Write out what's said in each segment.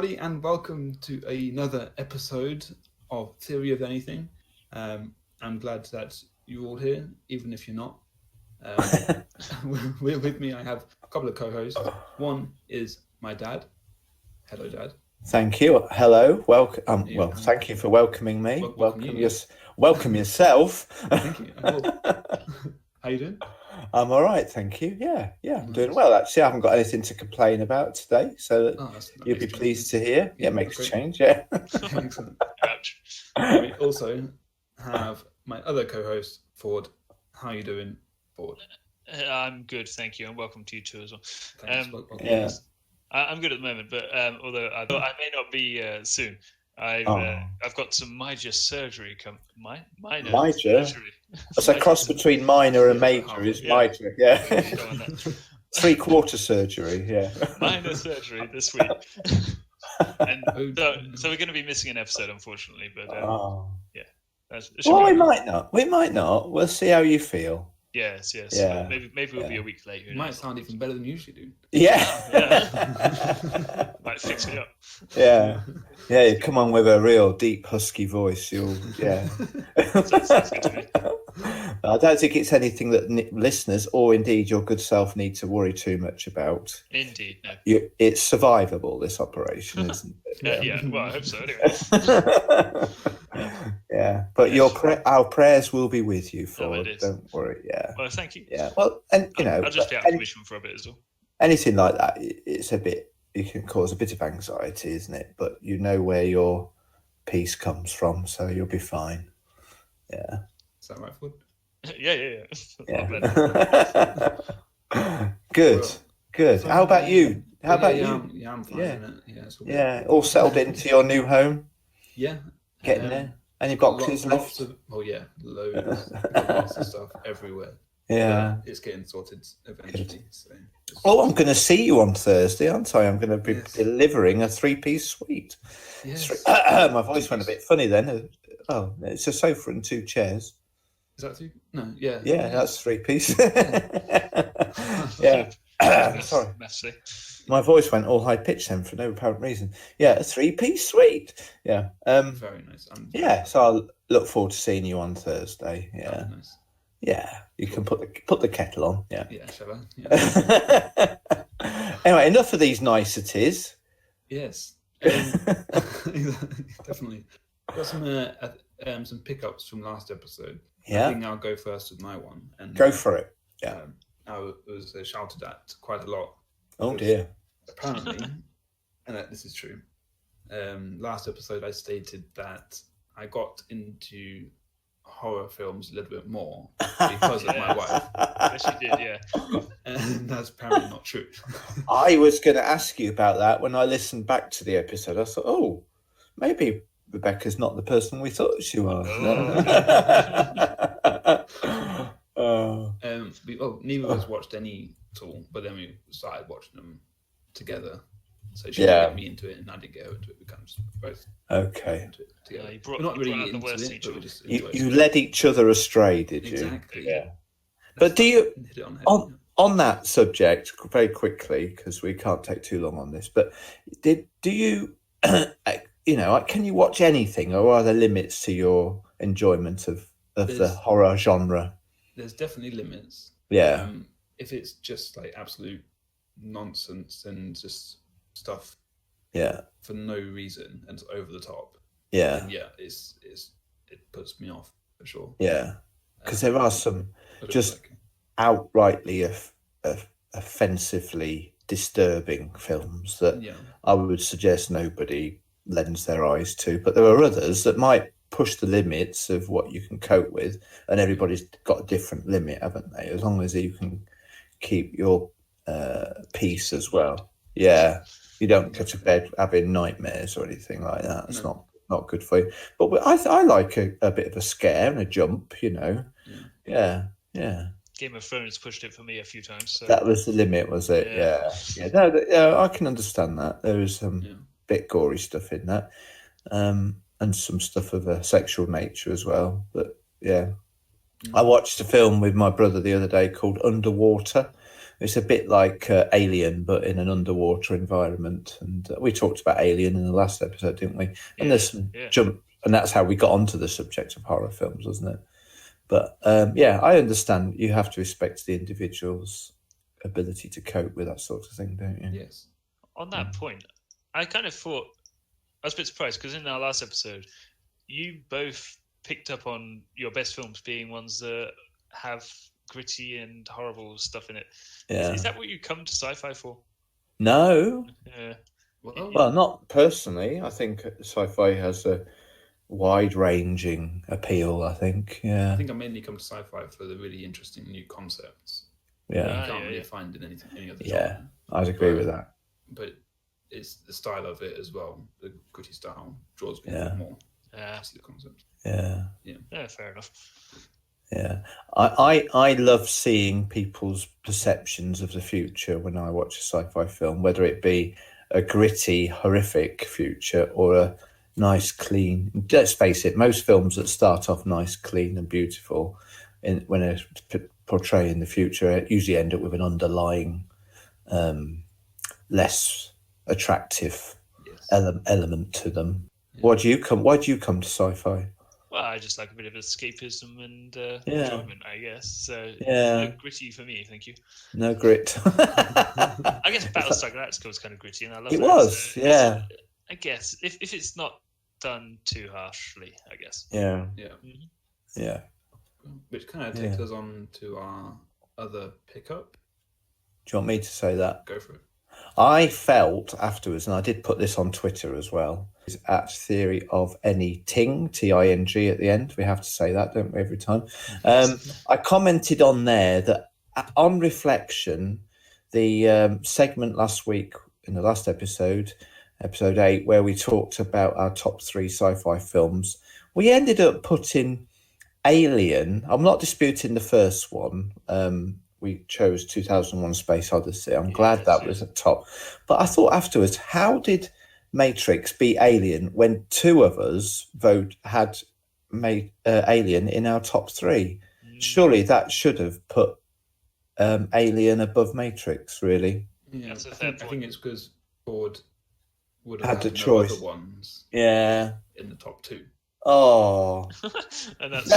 everybody, and welcome to another episode of Theory of Anything. I'm glad that you're all here, even if you're not. With me, I have a couple of co-hosts. One is my dad. Hello, Dad. Thank you. Hello. Welcome. Thank you for welcoming me. Welcome yourself. Thank you. How you doing? I'm all right, thank you. Yeah, I'm doing well. Actually, I haven't got anything to complain about today, so you'll be pleased to hear. Yeah, makes a change. Yeah. Excellent. We also have my other co-host, Ford. How are you doing, Ford? I'm good, thank you, and welcome to you too as well. Thanks. I'm good at the moment, but although I may not be soon. I've got some major surgery minor surgery. That's a cross between minor and major. Is major? Yeah. 3/4 surgery. Yeah. Minor surgery this week. And so we're going to be missing an episode, unfortunately. But yeah. We might not. We'll see how you feel. Yes. Yeah. Maybe we'll be a week late. You might sound even better than you usually do. Yeah. Might fix me up. Yeah. You come on with a real deep husky voice. Sounds good to me. I don't think it's anything that listeners or indeed your good self need to worry too much about. Indeed, no. It's survivable, this operation, isn't it? Yeah. Well, I hope so. Anyway. Yeah, but our prayers will be with you, Ford. Don't worry. Yeah. Well, thank you. Yeah. Well, and I'll just be out of commission for a bit as well. Anything like that, it's a bit. It can cause a bit of anxiety, isn't it? But you know where your peace comes from, so you'll be fine. Yeah. Is that right, Ford? Yeah. Good. How about you? How about you? I'm fine. Yeah. All settled into your new home. Yeah. Getting there. Any boxes left? Loads. Lots of stuff everywhere. Yeah. But it's getting sorted eventually. So I'm going to see you on Thursday, aren't I? I'm going to be delivering a 3-piece suite. Yes. My voice went a bit funny then. Oh, it's a sofa and 2 chairs. Is that 2? No, yeah. Yeah, that's 3-piece. Yeah. Sorry. Messy. My voice went all high pitched then for no apparent reason. Yeah, a 3-piece suite. Yeah. Very nice. So I'll look forward to seeing you on Thursday. Yeah. Nice. Yeah. You can put the kettle on. Yeah. Yeah, shall I? Yeah. Anyway, enough of these niceties. Yes. Definitely. Got some pickups from last episode. Yeah. I think I'll go first with my one. And go for it. Yeah. I was shouted at quite a lot. Oh dear. Apparently, and this is true. Last episode I stated that I got into horror films a little bit more because of my wife. Yes, you did, yeah. And that's apparently not true. I was going to ask you about that when I listened back to the episode. I thought, maybe Rebecca's not the person we thought she was. Neither of us watched any at all, but then we started watching them together. So she didn't get me into it, and I didn't get her into it. We kind of both into it together. We're not really into it, but we just you led each other astray, did you? Exactly. Yeah. But do you on that subject very quickly, because we can't take too long on this? But do you can you watch anything, or are there limits to your enjoyment of the horror genre? There's definitely limits. Yeah. If it's just like absolute nonsense and just stuff for no reason and it's over the top, then it puts me off for sure. Yeah, because there are some just outrightly offensively disturbing films that I would suggest nobody lends their eyes to, but there are others that might push the limits of what you can cope with, and everybody's got a different limit, haven't they? As long as you can keep your peace as well. Yeah, you don't go to bed having nightmares or anything like that. It's not good for you. But I like a bit of a scare and a jump, Yeah. Game of Thrones pushed it for me a few times. So. That was the limit, was it? Yeah. No, I can understand that. There was some bit gory stuff in that, and some stuff of a sexual nature as well. But I watched a film with my brother the other day called Underwater, It's a bit like Alien, but in an underwater environment. And we talked about Alien in the last episode, didn't we? And there's some jump, and that's how we got onto the subject of horror films, wasn't it? But I understand you have to respect the individual's ability to cope with that sort of thing, don't you? Yes. On that point, I kind of thought, I was a bit surprised because in our last episode, you both picked up on your best films being ones that have gritty and horrible stuff in it. Yeah. Is that what you come to sci-fi for? No. Yeah. Well, not personally. I think sci-fi has a wide-ranging appeal, I think. Yeah. I think I mainly come to sci-fi for the really interesting new concepts. Yeah. You can't really find in any other genre. Yeah, I'd agree with that. But it's the style of it as well. The gritty style draws me more. Yeah. To the concept. Yeah. Yeah, fair enough. Yeah. I love seeing people's perceptions of the future when I watch a sci-fi film, whether it be a gritty, horrific future or a nice, clean. Let's face it, most films that start off nice, clean, and beautiful, when they're portraying the future, usually end up with an underlying, less attractive element to them. Yeah. Why do you come to sci-fi? Well, I just like a bit of escapism and enjoyment, I guess. So no gritty for me, thank you. No grit. I guess Battlestar Galactica was kind of gritty, and I love it. It was, so I guess if it's not done too harshly, I guess. Yeah. Yeah. Mm-hmm. Yeah. Which kind of takes us on to our other pickup. Do you want me to say that? Go for it. I felt afterwards, and I did put this on Twitter as well, is at Theory of Anything, Ting, at the end. We have to say that, don't we, every time? I commented on there that on reflection, the segment last week in the last episode 8, where we talked about our top 3 sci-fi films, we ended up putting Alien. I'm not disputing the first one. We chose 2001: Space Odyssey. I'm glad that was at top. But I thought afterwards, how did Matrix beat Alien when 2 of us had made Alien in our top 3? Surely that should have put Alien above Matrix, really. Yeah, I think it's because Ford would have had the no choice. Other ones. Yeah. In the top 2. Oh. And that's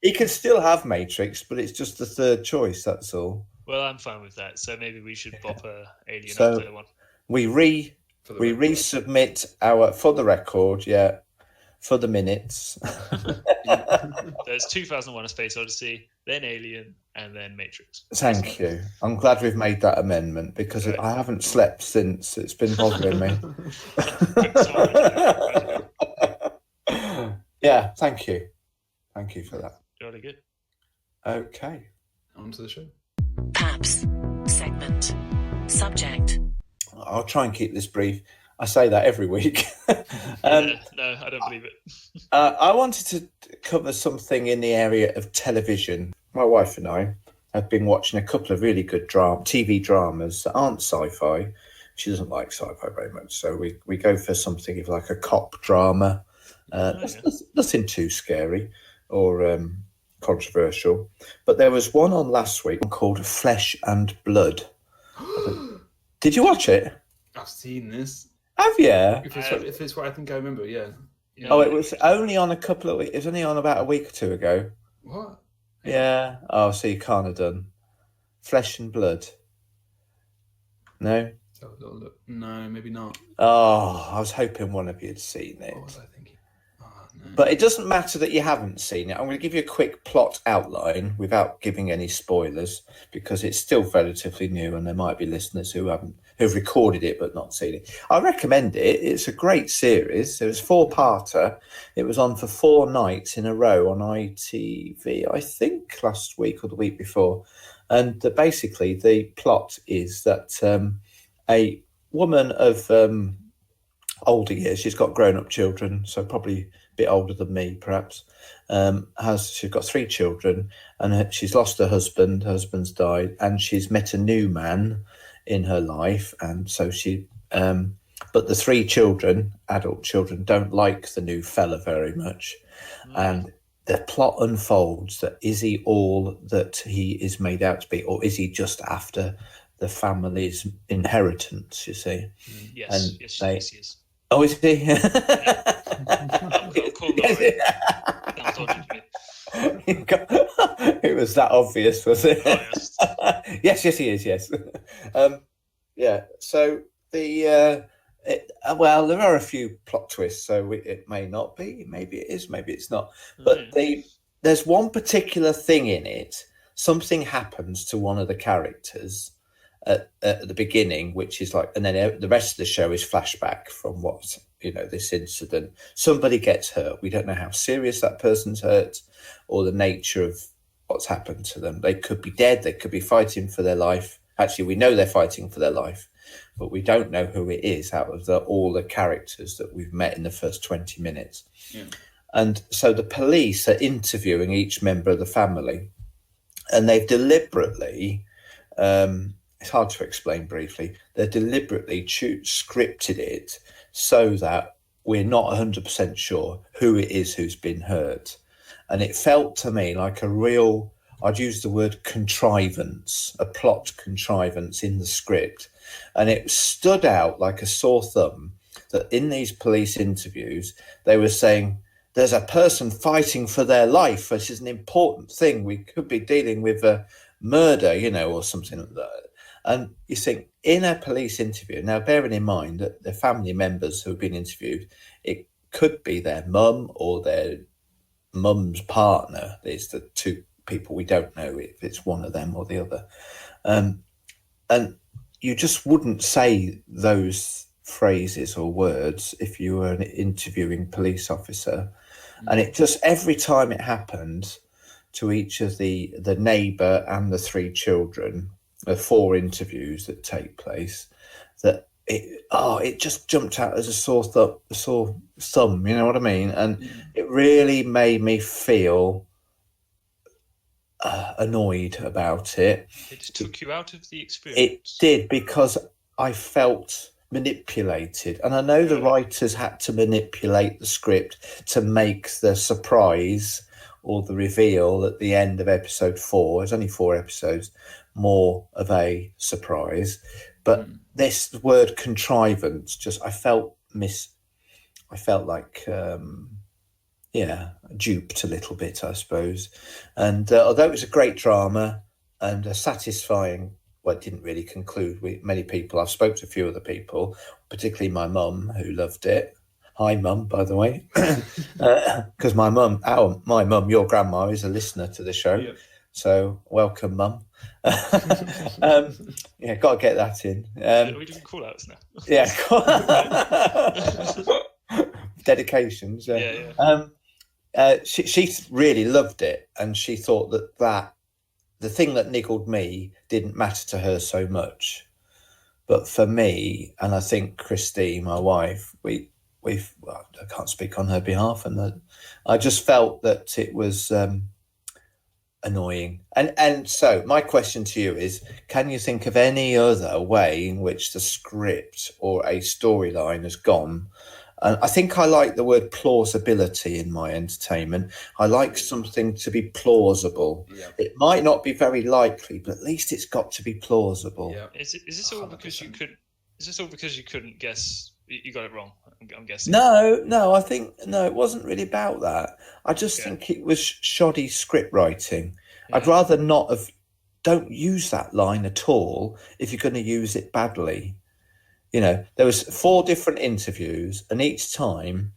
He can still have Matrix, but it's just the third choice, that's all. Well, I'm fine with that. So maybe we should bop Alien so up to one. We resubmit our, for the record, for the minutes. There's 2001: A Space Odyssey, then Alien, and then Matrix. Thank you. I'm glad we've made that amendment because I haven't slept since. It's been bothering me. Yeah, thank you. Thank you for that. Jolly good. Okay. On to the show. Paps. Segment. Subject. I'll try and keep this brief. I say that every week. No, I don't believe it. I wanted to cover something in the area of television. My wife and I have been watching a couple of really good TV dramas that aren't sci-fi. She doesn't like sci-fi very much, so we go for something like a cop drama. Nothing too scary or controversial. But there was one on last week called Flesh and Blood. Did you watch it? I've seen this. Have you? If it's what I think I remember, yeah. Oh, it was only on a couple of weeks. It was only on about a week or 2 ago. What? Yeah. Oh, so you can't have done Flesh and Blood. No? No, maybe not. Oh, I was hoping one of you had seen it. What was I thinking? Oh, no. But it doesn't matter that you haven't seen it. I'm going to give you a quick plot outline without giving any spoilers because it's still relatively new and there might be listeners who've recorded it but not seen it. I recommend it. It's a great series. It was 4-parter. It was on for 4 nights in a row on ITV, I think last week or the week before. And basically the plot is that a woman of older years, she's got grown-up children, so probably a bit older than me perhaps, she's got 3 children and she's lost her husband's died, and she's met a new man in her life, and so she but the 3 children, adult children, don't like the new fella very much. And the plot unfolds that is he all that he is made out to be, or is he just after the family's inheritance, you see? Yes, and yes, they, yes, he is. Oh, is he? I'll call that. Sounds dodgy to me. It was that obvious, was it? Oh, yes. yes, he is. Yes. Yeah. So there are a few plot twists. So it may not be. Maybe it is. Maybe it's not. But there's one particular thing in it. Something happens to one of the characters at the beginning, which is like, and then the rest of the show is flashback from what, this incident. Somebody gets hurt. We don't know how serious that person's hurt or the nature of what's happened to them. They could be dead. They could be fighting for their life. Actually, we know they're fighting for their life, but we don't know who it is out of all the characters that we've met in the first 20 minutes. Yeah. And so the police are interviewing each member of the family, and they've deliberately, it's hard to explain briefly, they deliberately scripted it so that we're not 100% sure who it is who's been hurt. And it felt to me like a real, I'd use the word contrivance, a plot contrivance in the script. And it stood out like a sore thumb that in these police interviews, they were saying, there's a person fighting for their life. This is an important thing. We could be dealing with a murder, or something like that. And you think in a police interview, now bearing in mind that the family members who have been interviewed, it could be their mum or their mum's partner. There's the two people. We don't know if it's one of them or the other. And you just wouldn't say those phrases or words if you were an interviewing police officer. And it just, every time it happened to each of the neighbour and the three children, the 4 interviews that take place, that it just jumped out as a sore thumb, you know what I mean? And it really made me feel annoyed about it. It just took you out of the experience. It did, because I felt manipulated, and I know the writers had to manipulate the script to make the surprise or the reveal at the end of episode 4, it's only 4 episodes, more of a surprise. But this word contrivance, just I felt like duped a little bit, I suppose. And although it was a great drama and a satisfying, well, it didn't really conclude with many people. I've spoke to a few other people, particularly my mum, who loved it. Hi, Mum, by the way, because my mum, your grandma, is a listener to the show. Yep. So welcome, Mum. Got to get that in. We didn't call outs now. Yeah. Dedications. She really loved it, and she thought that the thing that niggled me didn't matter to her so much. But for me, and I think Christine, my wife, I can't speak on her behalf, and I just felt that it was annoying. And so my question to you is, can you think of any other way in which the script or a storyline has gone? And I think I like the word plausibility in my entertainment. I like something to be plausible. Yeah. It might not be very likely, but at least it's got to be plausible. Yeah. Is this all 100%. Because you could? Is this all because you couldn't guess? You got it wrong, I'm guessing. No. I think it wasn't really about that. I just think it was shoddy script writing. Yeah. I'd rather not have. Don't use that line at all if you're going to use it badly. There was 4 different interviews, and each time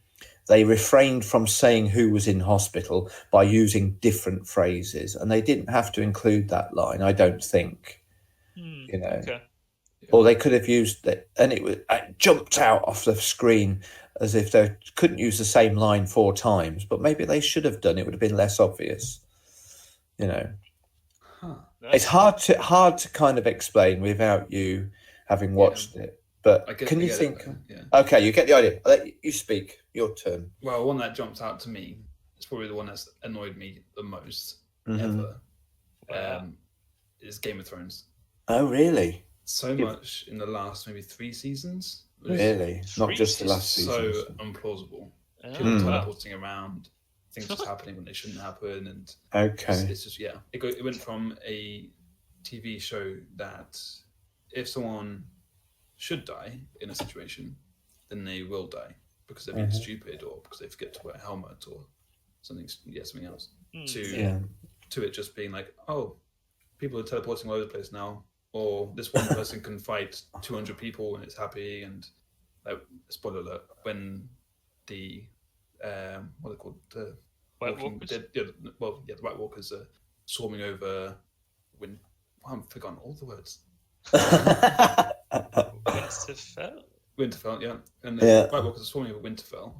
they refrained from saying who was in hospital by using different phrases, and they didn't have to include that line, I don't think. Okay. Or they could have used it, and it jumped out off the screen as if they couldn't use the same line 4 times, but maybe they should have done. It would have been less obvious. It's hard to kind of explain without you having watched it. But can you think? Okay, you get the idea. I'll let you speak. Your turn. Well, one that jumps out to me is probably the one that's annoyed me the most ever. Is Game of Thrones. Oh, really? So much in the last maybe 3 seasons. Really? Not just the last season. So implausible. People teleporting around. things just happening when they shouldn't happen, and it's just it went from a TV show that if someone should die in a situation, then they will die because they're being stupid or because they forget to wear a helmet or something else. To it just being like, oh, people are teleporting all over the place now, or this one person can fight 200 people and it's happy. And spoiler alert, when the what are they called? The White Walkers. The White Walkers are swarming over. I've forgotten all the words. Winterfell, yeah. And the White Walkers are swarming over Winterfell.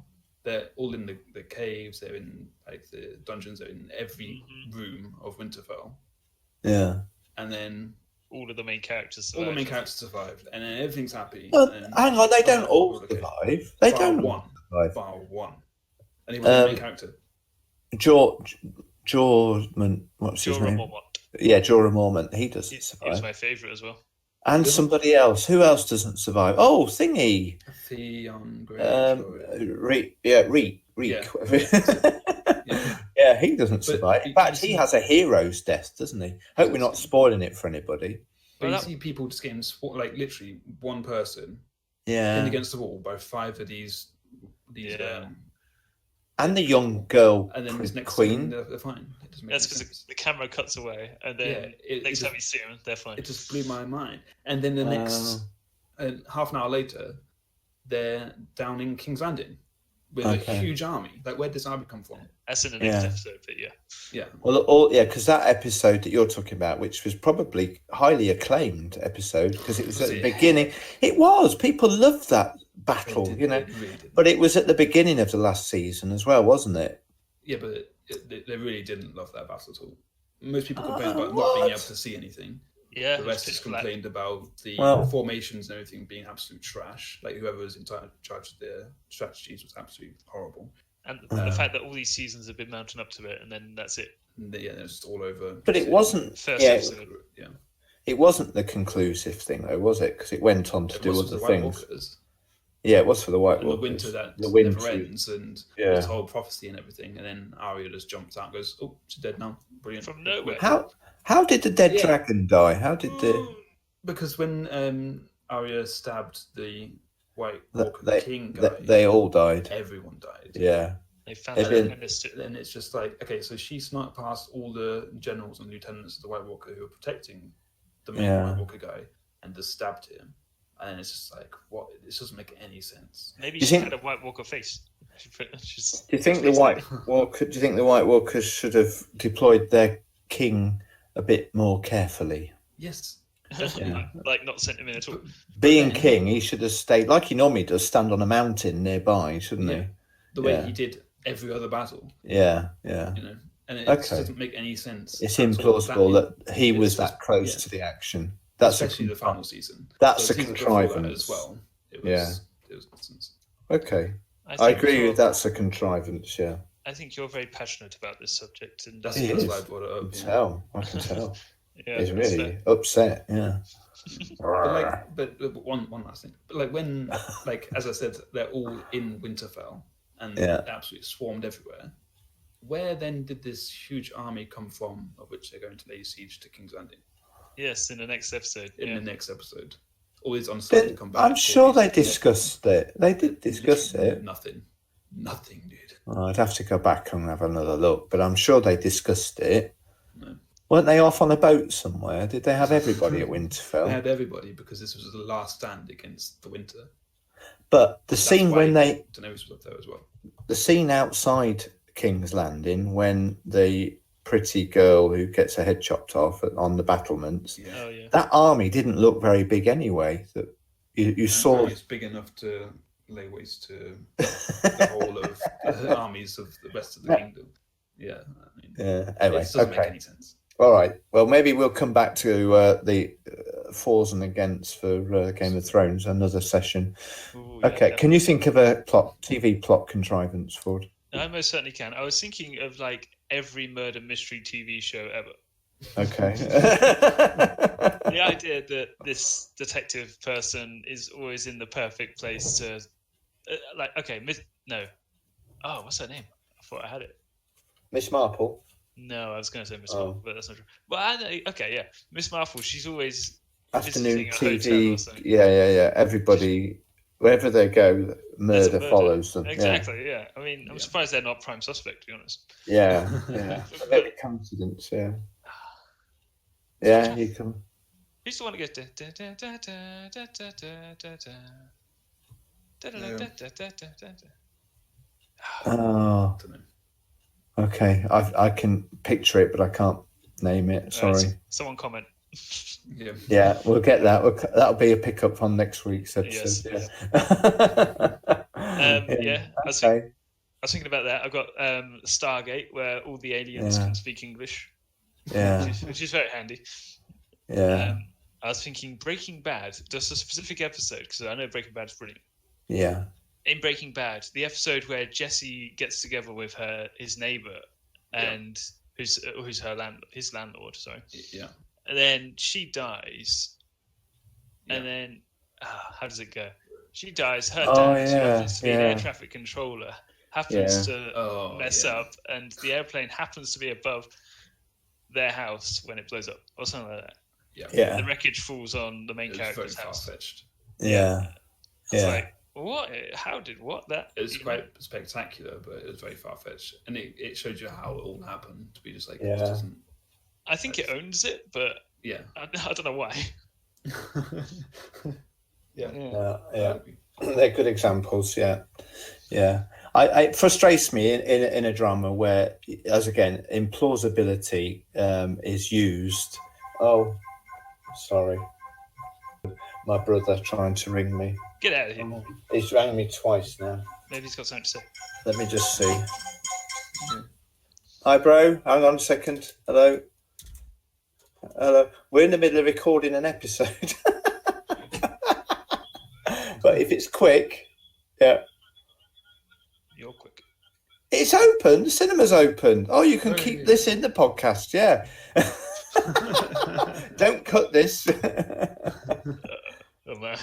They're all in the caves. They're in the dungeons. They're in every room of Winterfell. Yeah. And then all of the main characters survived. All the main characters survived, and then everything's happy. Well, hang on, they don't all survive. They don't one. Survive. Bar one. And he was the main character. Jorman, what's his name? Yeah, Jorah Mormont. He doesn't survive. He's my favourite as well. And somebody else. Who else doesn't survive? Oh, Thingy. Theon Reek. Yeah, he doesn't survive. In fact, he has a hero's death, doesn't he? Hope we're not spoiling it for anybody. But you see people just getting literally one person pinned against the wall by 5 of these and the young girl, and then next queen. They're fine. That's because the camera cuts away, and then next time you see them, they're fine. It just blew my mind. And then the next half an hour later, they're down in King's Landing with a huge army. Like, where did this army come from? That's in the next episode, but yeah. Well, because that episode that you're talking about, which was probably highly acclaimed episode, because it was at the beginning. It was. People loved that battle, really but it was at the beginning of the last season as well, wasn't it? Yeah, but they really didn't love that battle at all. Most people complained about not being able to see anything. Yeah, the rest just complained about the formations and everything being absolute trash. Like, whoever was in charge of their strategies was absolutely horrible. And the fact that all these seasons have been mounting up to it, and then that's it. It's just all over. But it wasn't. First episode. It wasn't the conclusive thing, though, was it? Because it went on to do other things. Walkers. Yeah, it was for the White Walkers. The winter never ends, and this whole prophecy and everything, and then Arya just jumps out and goes, "Oh, she's dead now." Brilliant. From nowhere. How did the dead dragon die? How did Because when Arya stabbed the White Walker King guy, they all died. Everyone died. Yeah. They found it and missed it. Then it's just like, okay, so she snuck past all the generals and lieutenants of the White Walker who were protecting the main White Walker guy and just stabbed him. And then it's just like, what? This doesn't make any sense. Maybe she had a White Walker face. Do you think the White Walkers should have deployed their king a bit more carefully? Yes. Like, not sent him in at all. Being king, he should have stayed like he normally does, stand on a mountain nearby, shouldn't he? The way he did every other battle. Yeah. And it just doesn't make any sense. It's implausible that he was that close to the action. That's especially the final season. That's a contrivance as well. It was nonsense. Okay, I agree with that's a contrivance. Yeah. I think you're very passionate about this subject, and that's why I brought it up. I can tell. He's really upset. Yeah. but one last thing. But like when, as I said, they're all in Winterfell and they absolutely swarmed everywhere. Where then did this huge army come from, of which they're going to lay siege to King's Landing? Yes, in the next episode. The next episode. Always on site to come back. I'm sure they discussed it. They did discuss it. Nothing, dude. Well, I'd have to go back and have another look, but I'm sure they discussed it. No. Weren't they off on a boat somewhere? Did they have everybody at Winterfell? They had everybody because this was the last stand against the winter. But the scene when Daenerys was up there as well. The scene outside King's Landing when the pretty girl who gets her head chopped off on the battlements. That army didn't look very big anyway. That you saw. It's big enough to lay waste to the whole of the armies of the rest of the kingdom. Yeah. Anyway, it doesn't make any sense. All right. Well, maybe we'll come back to the fors and against for Game of Thrones, another session. Ooh, okay. Can you think of a TV plot contrivance, Ford? I most certainly can. I was thinking of every murder mystery TV show ever. Okay. The idea that this detective person is always in the perfect place to, what's her name? I thought I had it. Miss Marple? No, I was going to say Miss Marple, but that's not true. But Miss Marple. She's always afternoon visiting a hotel or TV. something. Yeah. Everybody, wherever they go, murder follows them. Exactly. Yeah. I mean, I'm surprised they're not prime suspect, to be honest. Yeah. A bit of coincidence. Yeah. Yeah, you can. Who's the one that goes? Oh. Okay, I can picture it, but I can't name it. Sorry. Someone comment. Yeah, we'll get that. That'll be a pickup on next week's episode. Yes. Yeah. I was thinking about that. I've got Stargate, where all the aliens can speak English. Yeah, which is very handy. Yeah. I was thinking Breaking Bad. Just a specific episode, because I know Breaking Bad is brilliant. Yeah. In Breaking Bad, the episode where Jesse gets together with his neighbor, and who's his landlord. Sorry. Yeah. And then she dies, and then how does it go? She dies. Her dad, who happens to be an air traffic controller, happens to mess up, and the airplane happens to be above their house when it blows up, or something like that. Yeah. The wreckage falls on the main character's house. Far-fetched. Yeah. It's like, what? How did what that? It was quite spectacular, but it was very far-fetched, and it showed you how it all happened. To be just like, it doesn't. I think it owns it, but I don't know why. Yeah. They're good examples. Yeah. It frustrates me in a drama where, as again, implausibility is used. Oh, sorry, my brother trying to ring me. Get out of here. He's rang me twice now. Maybe he's got something to say. Let me just see. Hi, bro. Hang on a second. Hello. We're in the middle of recording an episode. But if it's quick, you're quick. It's open. The cinema's open. Oh, you can keep this in the podcast. Yeah. Don't cut this. Oh man.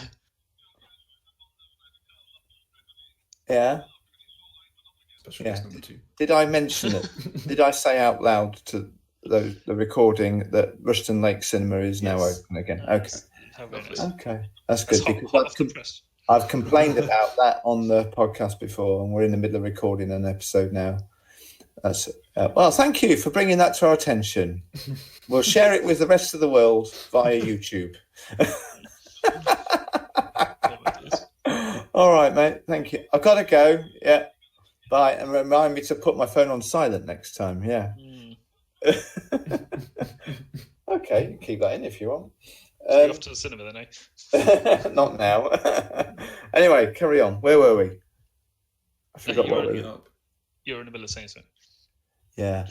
Special guest number 2. Did I mention it? Did I say out loud to the recording that Rushton Lake Cinema is now open again? Okay, that's good, because I've complained about that on the podcast before, and we're in the middle of recording an episode now. That's well, thank you for bringing that to our attention. We'll share it with the rest of the world via YouTube. All right, mate. Thank you. I've got to go. Yeah. Bye. And remind me to put my phone on silent next time. Yeah. Okay. You can keep that in if you want. You're off to the cinema then, eh? Not now. Anyway, carry on. Where were we? I forgot what we were. You're in the middle of saying something. Yeah.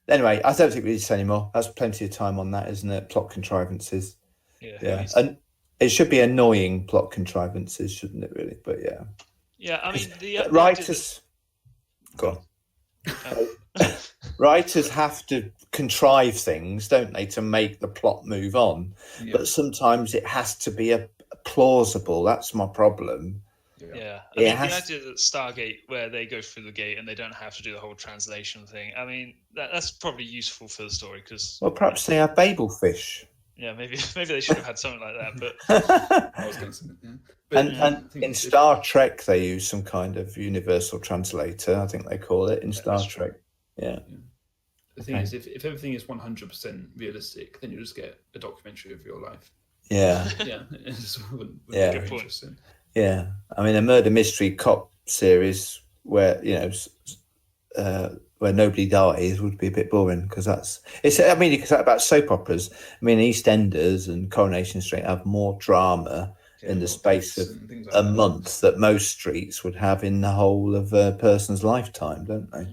Anyway, I don't think we need to say any more. That's plenty of time on that, isn't it? Plot contrivances. Yeah. And it should be annoying plot contrivances, shouldn't it, really? But yeah. Yeah, I mean, the writers... Go on. Writers have to contrive things, don't they, to make the plot move on? Yeah. But sometimes it has to be a plausible. That's my problem. Yeah. I mean, the idea that Stargate, where they go through the gate and they don't have to do the whole translation thing, I mean, that's probably useful for the story because... Well, perhaps they have babel fish. Yeah, maybe they should have had something like that. But I was going to say, and in Star Trek, they use some kind of universal translator. I think they call it in Star Trek. Yeah. The thing is, if everything is 100% realistic, then you just get a documentary of your life. Yeah. Yeah. It just wouldn't be very interesting. Yeah. I mean, a murder mystery cop series where where nobody dies would be a bit boring because it's about soap operas. I mean, EastEnders and Coronation Street have more drama in the space of a month that most streets would have in the whole of a person's lifetime, don't they?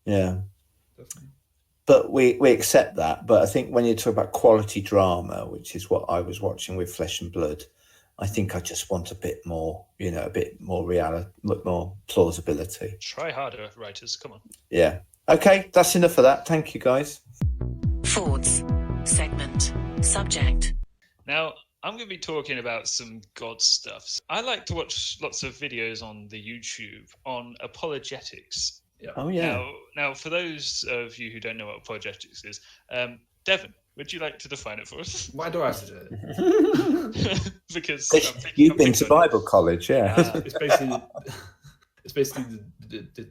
Yeah. Definitely. But we accept that. But I think when you talk about quality drama, which is what I was watching with Flesh and Blood, I think I just want a bit more, a bit more reality, more plausibility. Try harder, writers. Come on. Yeah. Okay, that's enough of that. Thank you, guys. Thoughts. Segment. Subject. Now, I'm going to be talking about some God stuff. I like to watch lots of videos on the YouTube on apologetics, Yeah. Oh yeah. Now, for those of you who don't know what apologetics is, Devon, would you like to define it for us? Why do I have to do it? Because you've been to Bible college, yeah. It's basically the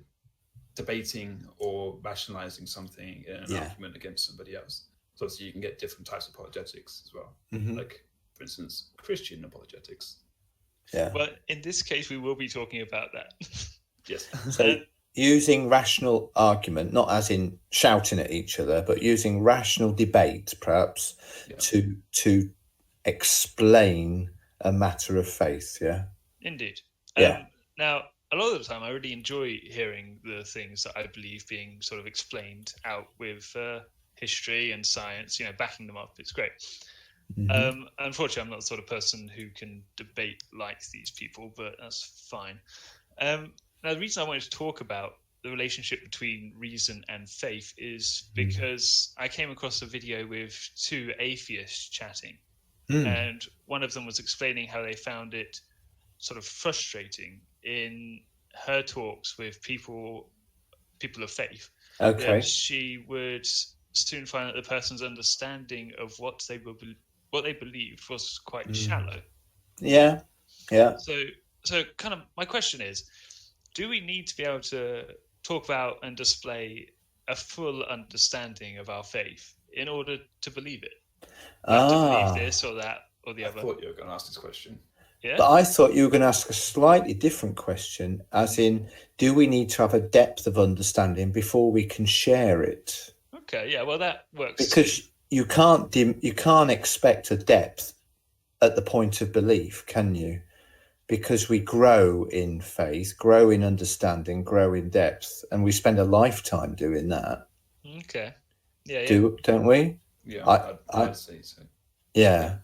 debating or rationalizing something in an argument against somebody else. So obviously you can get different types of apologetics as well. Like, for instance, Christian apologetics. Yeah. Well, in this case, we will be talking about that. Yes. So using rational argument, not as in shouting at each other, but using rational debate, perhaps, to explain a matter of faith. Yeah. Indeed. Yeah. Now, a lot of the time, I really enjoy hearing the things that I believe being sort of explained out with history and science, backing them up. It's great. Unfortunately, I'm not the sort of person who can debate like these people, but that's fine. Now, the reason I wanted to talk about the relationship between reason and faith is because I came across a video with two atheists chatting, and one of them was explaining how they found it sort of frustrating in her talks with people of faith. Okay. She would soon find that the person's understanding of what they believed was quite shallow. Yeah. Yeah. So kind of my question is, do we need to be able to talk about and display a full understanding of our faith in order to believe it? We have to believe this or that or the other. I thought you were going to ask this question. Yeah. But I thought you were going to ask a slightly different question, as in, do we need to have a depth of understanding before we can share it? Okay, yeah, well, that works. Because you can't expect a depth at the point of belief, can you? Because we grow in faith, grow in understanding, grow in depth, and we spend a lifetime doing that. Okay. Yeah. Don't we? Yeah, I'd say so. Yeah.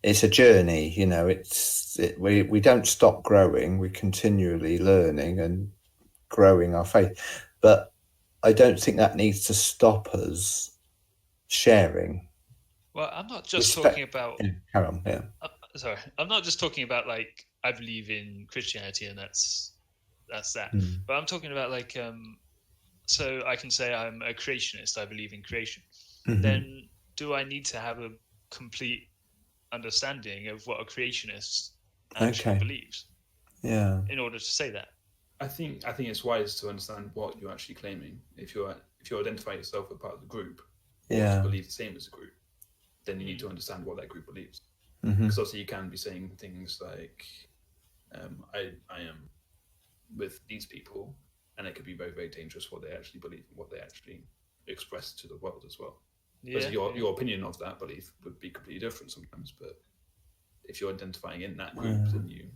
It's a journey, we don't stop growing. We're continually learning and growing our faith. But I don't think that needs to stop us sharing. Well, I'm not just talking about... Yeah, carry on, yeah. Sorry. I'm not just talking about, like, I believe in Christianity and that's that. But I'm talking about, like, so I can say I'm a creationist, I believe in creation. Then do I need to have a complete understanding of what a creationist actually believes in order to say that? I think it's wise to understand what you're actually claiming. If you identify yourself as part of the group, or you believe the same as a group, then you need to understand what that group believes. Because obviously you can be saying things like, I am with these people, and it could be very, very dangerous what they actually believe and what they actually express to the world as well. Because your opinion of that belief would be completely different sometimes, but if you're identifying in that group, then you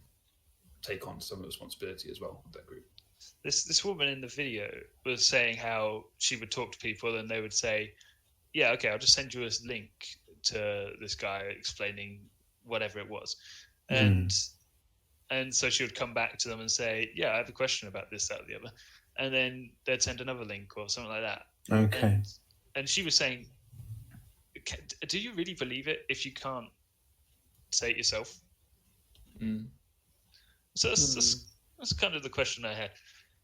take on some responsibility as well with that group. This woman in the video was saying how she would talk to people and they would say, yeah, okay, I'll just send you a link to this guy explaining whatever it was. And so she would come back to them and say, yeah, I have a question about this, that, or the other. And then they'd send another link or something like that. Okay. And she was saying, do you really believe it if you can't say it yourself? So that's kind of the question I had.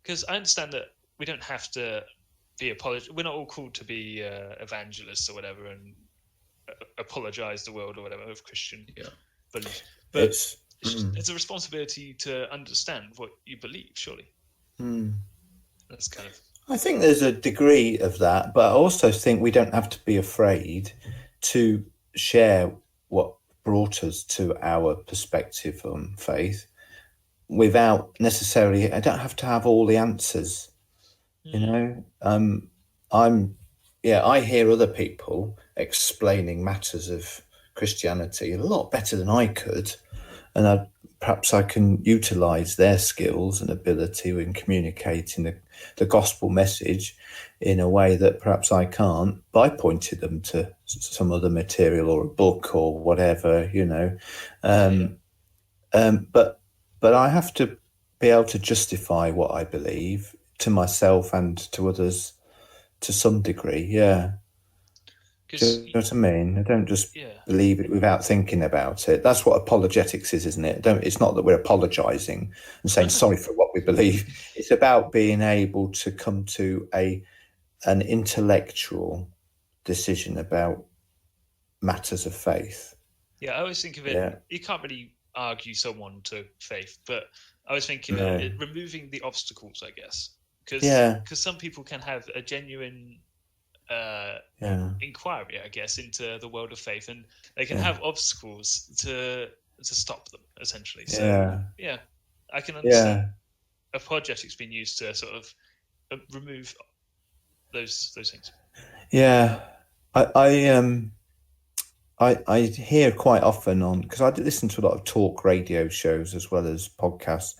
Because I understand that we don't have to be we're not all called to be evangelists or whatever and apologize the world or whatever of Christian belief. But it's a responsibility to understand what you believe, surely. That's kind of... I think there's a degree of that, but I also think we don't have to be afraid to share what brought us to our perspective on faith without necessarily, I don't have to have all the answers, I hear other people explaining matters of Christianity a lot better than I could, and perhaps I can utilize their skills and ability in communicating the gospel message in a way that perhaps I can't by pointing them to some other material or a book or whatever, but I have to be able to justify what I believe to myself and to others to some degree. Yeah. Do you know what I mean? I don't just believe it without thinking about it. That's what apologetics is, isn't it? It's not that we're apologising and saying sorry for what we believe. It's about being able to come to an intellectual decision about matters of faith. Yeah, I always think of it, you can't really argue someone to faith, but I was thinking of it, removing the obstacles, I guess. Because some people can have a genuine inquiry, I guess, into the world of faith, and they can have obstacles to stop them, essentially. So I can understand apologetics being used to sort of remove those things. Yeah, I hear quite often because I listen to a lot of talk radio shows as well as podcasts,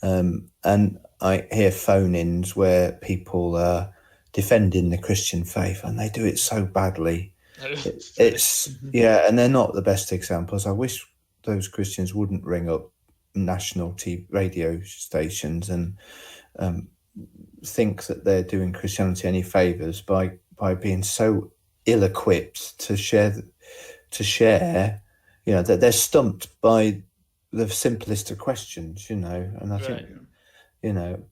and I hear phone-ins where people are defending the Christian faith, and they do it so badly. It's and they're not the best examples. I wish those Christians wouldn't ring up national radio stations and think that they're doing Christianity any favors by being so ill-equipped to share. That they're stumped by the simplest of questions. And I think,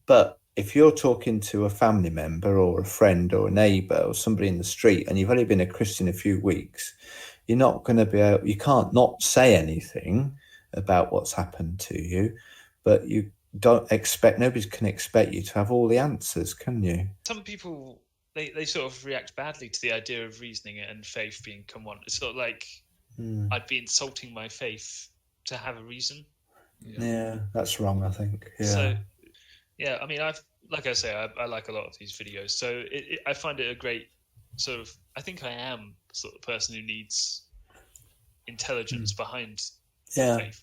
but if you're talking to a family member or a friend or a neighbour or somebody in the street and you've only been a Christian a few weeks, you're not going to be able, you can't not say anything about what's happened to you, but you don't expect, nobody can expect you to have all the answers, can you? Some people, they sort of react badly to the idea of reasoning and faith being come on. It's sort of like I'd be insulting my faith to have a reason. Yeah, that's wrong, I think. Yeah. So, I mean, like I say, I like a lot of these videos. So I find it a great sort of, I think I am sort of person who needs intelligence behind faith,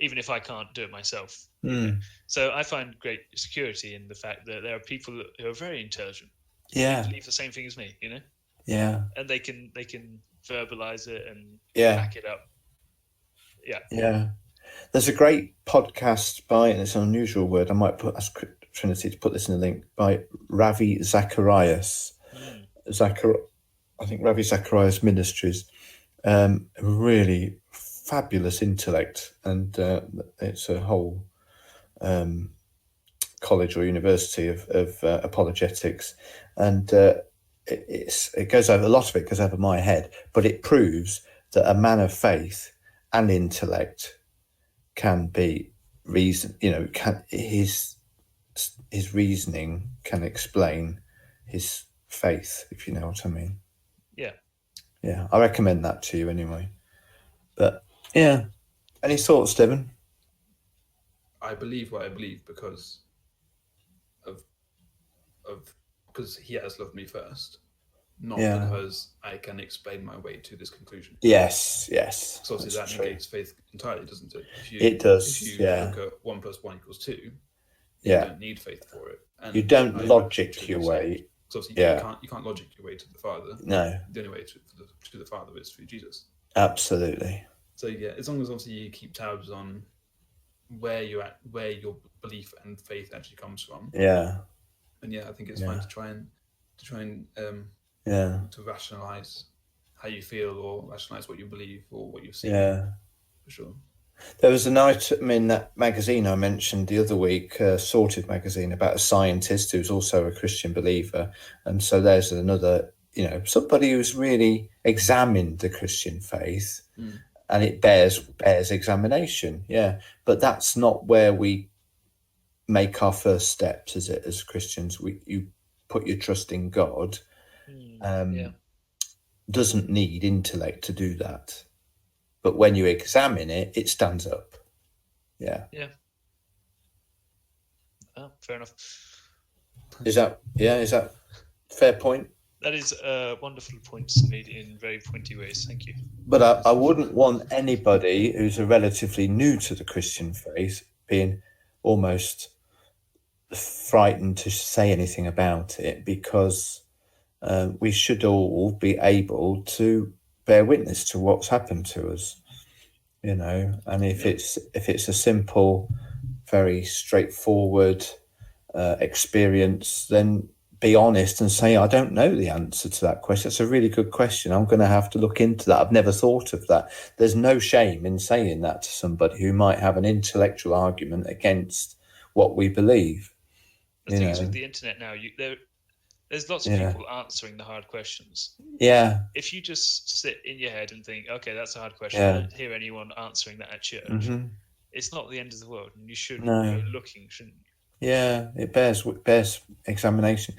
even if I can't do it myself. So I find great security in the fact that there are people who are very intelligent. Who believe the same thing as me, and they can verbalize it and back it up. There's a great podcast by, and it's an unusual word, I might ask Trinity to put this in the link, by Ravi Zacharias. I think Ravi Zacharias Ministries. Really fabulous intellect, and it's a whole college or university of apologetics, and it goes over, a lot of it goes over my head, but it proves that a man of faith and intellect can be reason. His reasoning can explain his faith, if you know what I mean. Yeah, I recommend that to you anyway. But any thoughts, Devon? I believe what I believe because because he has loved me first, not because I can explain my way to this conclusion. Yes. So obviously that negates faith entirely, doesn't it? It does. If you look at 1 + 1 = 2, you don't need faith for it. And you don't logic your way. So obviously you can't logic your way to the Father. No. The only way to the Father is through Jesus. Absolutely. So as long as obviously you keep tabs on where you're at, where your belief and faith actually comes from. Yeah. And I think it's fine to try and to rationalize how you feel or rationalize what you believe or what you've seen. Yeah. For sure. There was an item in that magazine I mentioned the other week, Sorted magazine, about a scientist who's also a Christian believer. And so there's another, somebody who's really examined the Christian faith, and it bears examination. Yeah. But that's not where we make our first steps, is it, as Christians? You put your trust in God. Doesn't need intellect to do that. But when you examine it, it stands up. Yeah. Oh, fair enough. Is that fair point? That is wonderful points made in very pointy ways. Thank you. But I wouldn't want anybody who's relatively new to the Christian faith being almost frightened to say anything about it, because we should all be able to bear witness to what's happened to us, and if it's a simple, very straightforward experience, then be honest and say, I don't know the answer to that question. That's a really good question. I'm going to have to look into that. I've never thought of that. There's no shame in saying that to somebody who might have an intellectual argument against what we believe. The thing is, with the internet now, there's lots of people answering the hard questions. Yeah. If you just sit in your head and think, okay, that's a hard question, I don't hear anyone answering that at church, it's not the end of the world, and you should go looking, shouldn't you? Yeah, it bears examination.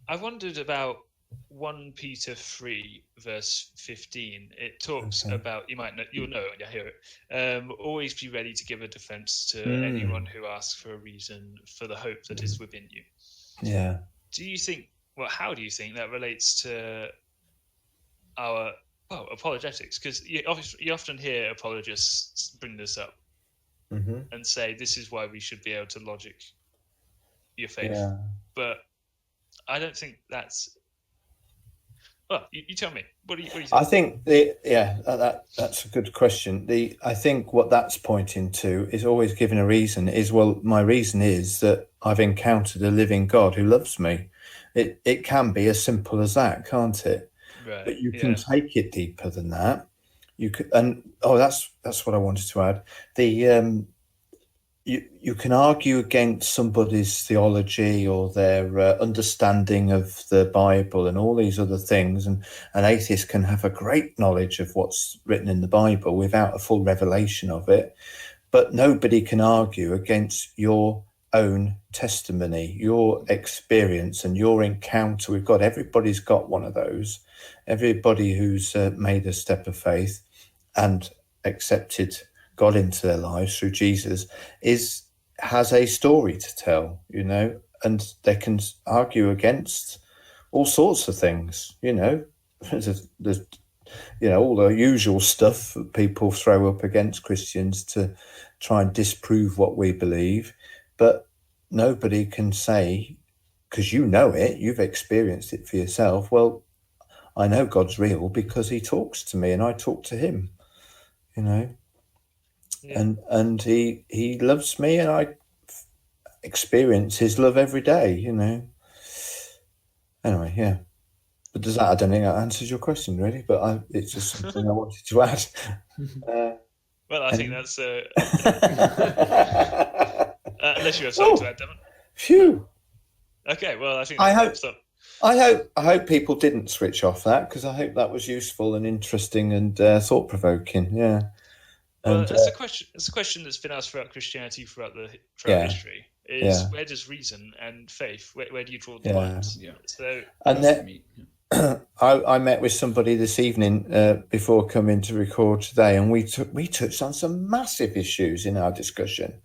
I wondered about 1 Peter 3 verse 15. It talks about, you'll know it when you hear it. Always be ready to give a defense to anyone who asks for a reason for the hope that is within you. Yeah. How do you think that relates to our apologetics? Because you often hear apologists bring this up and say this is why we should be able to logic your faith, but I don't think that's. Well, you tell me. What do you think? I think that's a good question. I think what that's pointing to is always giving a reason. My reason is that I've encountered a living God who loves me. It can be as simple as that, can't it? Right. But you can take it deeper than that. You could, that's what I wanted to add. You can argue against somebody's theology or their understanding of the Bible and all these other things, and an atheist can have a great knowledge of what's written in the Bible without a full revelation of it. But nobody can argue against your own testimony, your experience and your encounter with God. Everybody's got one of those. Everybody who's made a step of faith and accepted God into their lives through Jesus has a story to tell, and they can argue against all sorts of things, There's all the usual stuff that people throw up against Christians to try and disprove what we believe, but nobody can say, because you've experienced it for yourself, well, I know God's real because he talks to me and I talk to him, and he loves me and I experience his love every day, Anyway, yeah. But I don't think that answers your question really, but it's just something I wanted to add. Well, I think that's unless you have something to add, Devon. Phew. Okay, well, I think that wraps up. I hope people didn't switch off that, because I hope that was useful and interesting and thought-provoking. Yeah. Well, it's a question that's been asked throughout Christianity, throughout history. Where does reason and faith? Where do you draw the lines? Yeah. So, and then I met with somebody this evening before coming to record today, and we touched on some massive issues in our discussion.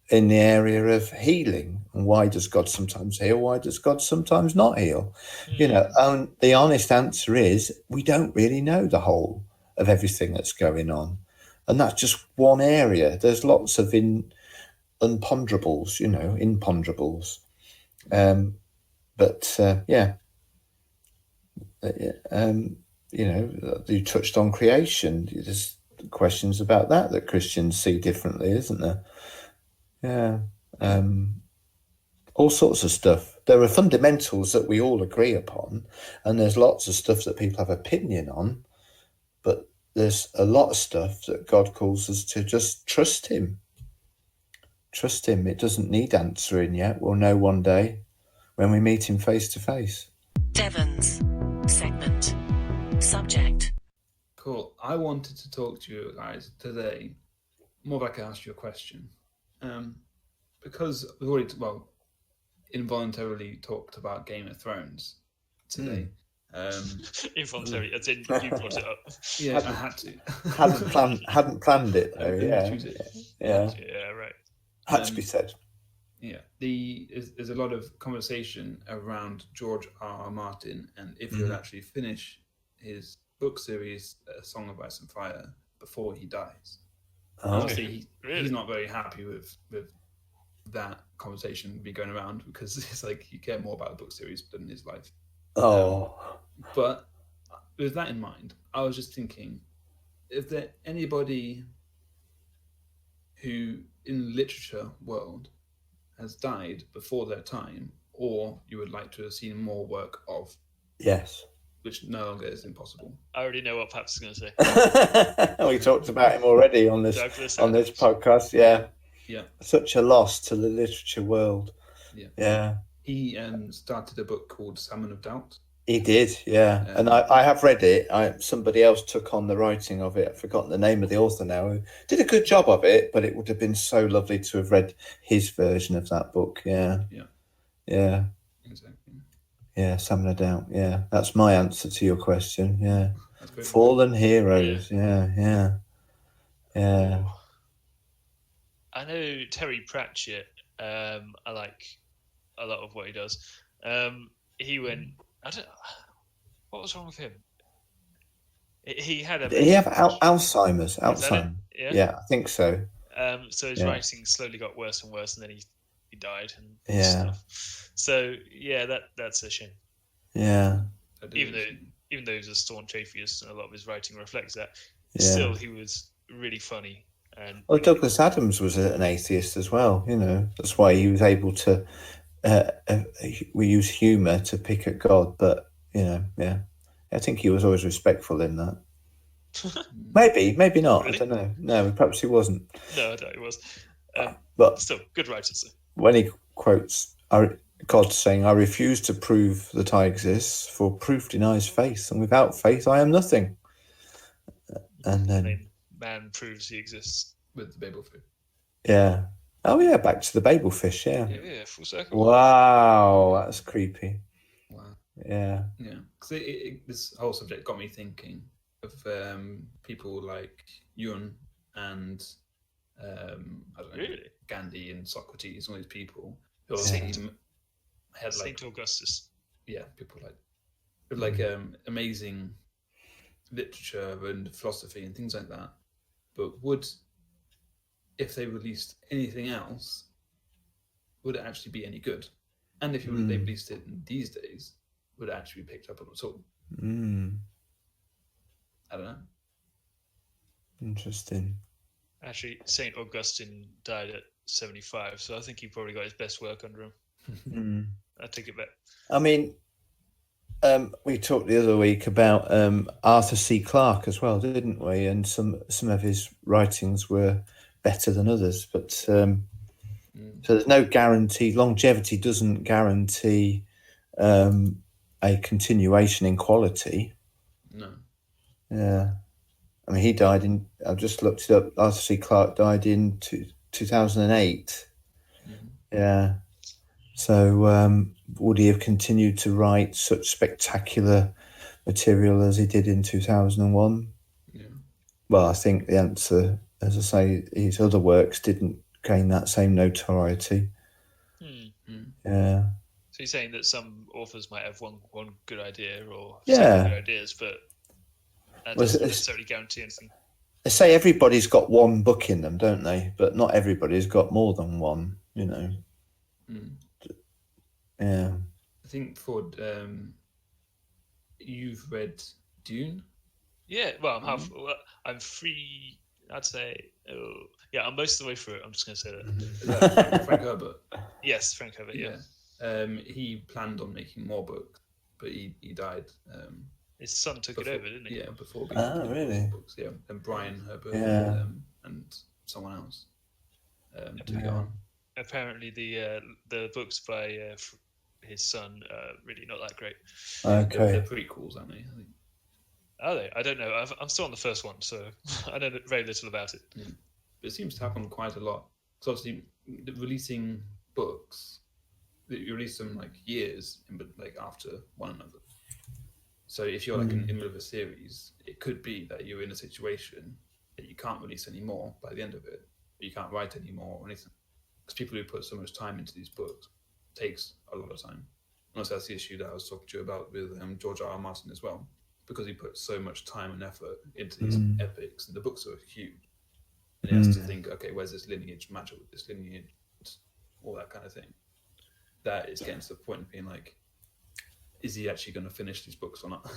In the area of healing, and why does God sometimes heal? Why does God sometimes not heal? And the honest answer is we don't really know the whole of everything that's going on, and that's just one area. There's lots of imponderables. You touched on creation. There's questions about that Christians see differently, isn't there? Yeah. All sorts of stuff. There are fundamentals that we all agree upon, and there's lots of stuff that people have opinion on, but there's a lot of stuff that God calls us to just trust him. Trust him. It doesn't need answering yet. We'll know one day when we meet him face to face. Devon's segment. Subject. Cool. I wanted to talk to you guys today, more like I asked you a question. Because we've already, involuntarily talked about Game of Thrones today. Involuntary, as in you brought it up. Yeah, I had to. hadn't planned it though. Yeah, right. Had to be said. Yeah, there's a lot of conversation around George R.R. Martin, and if he'll actually finish his book series, A Song of Ice and Fire, before he dies. Obviously, he's not very happy with that conversation be going around, because it's like he cared more about the book series than his life. But with that in mind, I was just thinking, is there anybody who in the literature world has died before their time or you would like to have seen more work of. Yes. Which no longer is impossible. I already know what Paps is going to say. We talked about him already on this podcast. Yeah. Yeah. Such a loss to the literature world. Yeah. Yeah. He started a book called Salmon of Doubt. He did, yeah. And I have read it. Somebody else took on the writing of it. I've forgotten the name of the author now, who did a good job of it, but it would have been so lovely to have read his version of that book. Yeah. Yeah. Yeah. Exactly. Yeah, Salmon of Doubt. Yeah. That's my answer to your question. Yeah. Fallen say. Heroes. Yeah. I know Terry Pratchett. I like a lot of what he does. He went. What was wrong with him? He had a. Did he have Alzheimer's? Yeah, I think so. So his writing slowly got worse and worse, and then he died and stuff. So that's a shame. Yeah. Even though he's a staunch atheist, and a lot of his writing reflects that, still he was really funny. And Douglas Adams was an atheist as well. That's why he was able to. We use humour to pick at God, but I think he was always respectful in that. maybe not. Really? I don't know. No, perhaps he wasn't. No, I doubt he was. But still, good writers. When he quotes God saying, "I refuse to prove that I exist, for proof denies faith, and without faith I am nothing." And then man proves he exists with the Babelfish. Yeah. Oh yeah, back to the Babelfish. Yeah, full circle. Wow, that's creepy. Wow. Yeah. Yeah, because this whole subject got me thinking of people like Jung and I don't know, really? Gandhi and Socrates, all these people who had Saint Augustus. Yeah, people with amazing literature and philosophy and things like that. But if they released anything else, would it actually be any good? And if they released it in these days, would it actually be picked up on at all? I don't know. Interesting. Actually, St. Augustine died at 75, so I think he probably got his best work under him. I take it back. I mean, we talked the other week about Arthur C. Clarke as well, didn't we? And some of his writings were better than others, but so there's no guarantee. Longevity doesn't guarantee a continuation in quality. No. Yeah. I mean, he died I've just looked it up, Arthur C. Clarke died in 2008. Yeah. So would he have continued to write such spectacular material as he did in 2001? Yeah. Well, I think the answer, as I say, his other works didn't gain that same notoriety. Yeah. So you're saying that some authors might have one good idea or several good ideas, but that doesn't necessarily guarantee anything. They say everybody's got one book in them, don't they? But not everybody's got more than one, Yeah. I think, Ford, you've read Dune? Yeah, well, I'm free, I'd say, I'm most of the way through it. I'm just going to say that. Is that Frank Herbert? Yes, Frank Herbert, yeah. He planned on making more books, but he died. His son took it over, didn't he? Yeah, before. Really? Books, yeah, and Brian Herbert and someone else took it on. Apparently, the books by his son are really not that great. Okay. They're prequels, aren't they? I think. Are they? I don't know. I'm still on the first one, so I know very little about it. Yeah. But it seems to happen quite a lot. So obviously, releasing books, you release them years, after one another. So if you're in the middle of a series, it could be that you're in a situation that you can't release any more by the end of it, or you can't write any more or anything. Because people who put so much time into these books takes a lot of time. And also that's the issue that I was talking to you about with George R. R. Martin as well, because he put so much time and effort into these epics, and the books are huge. And he has to think, okay, where's this lineage match up with this lineage, all that kind of thing. That is getting to the point of being is he actually going to finish these books or not?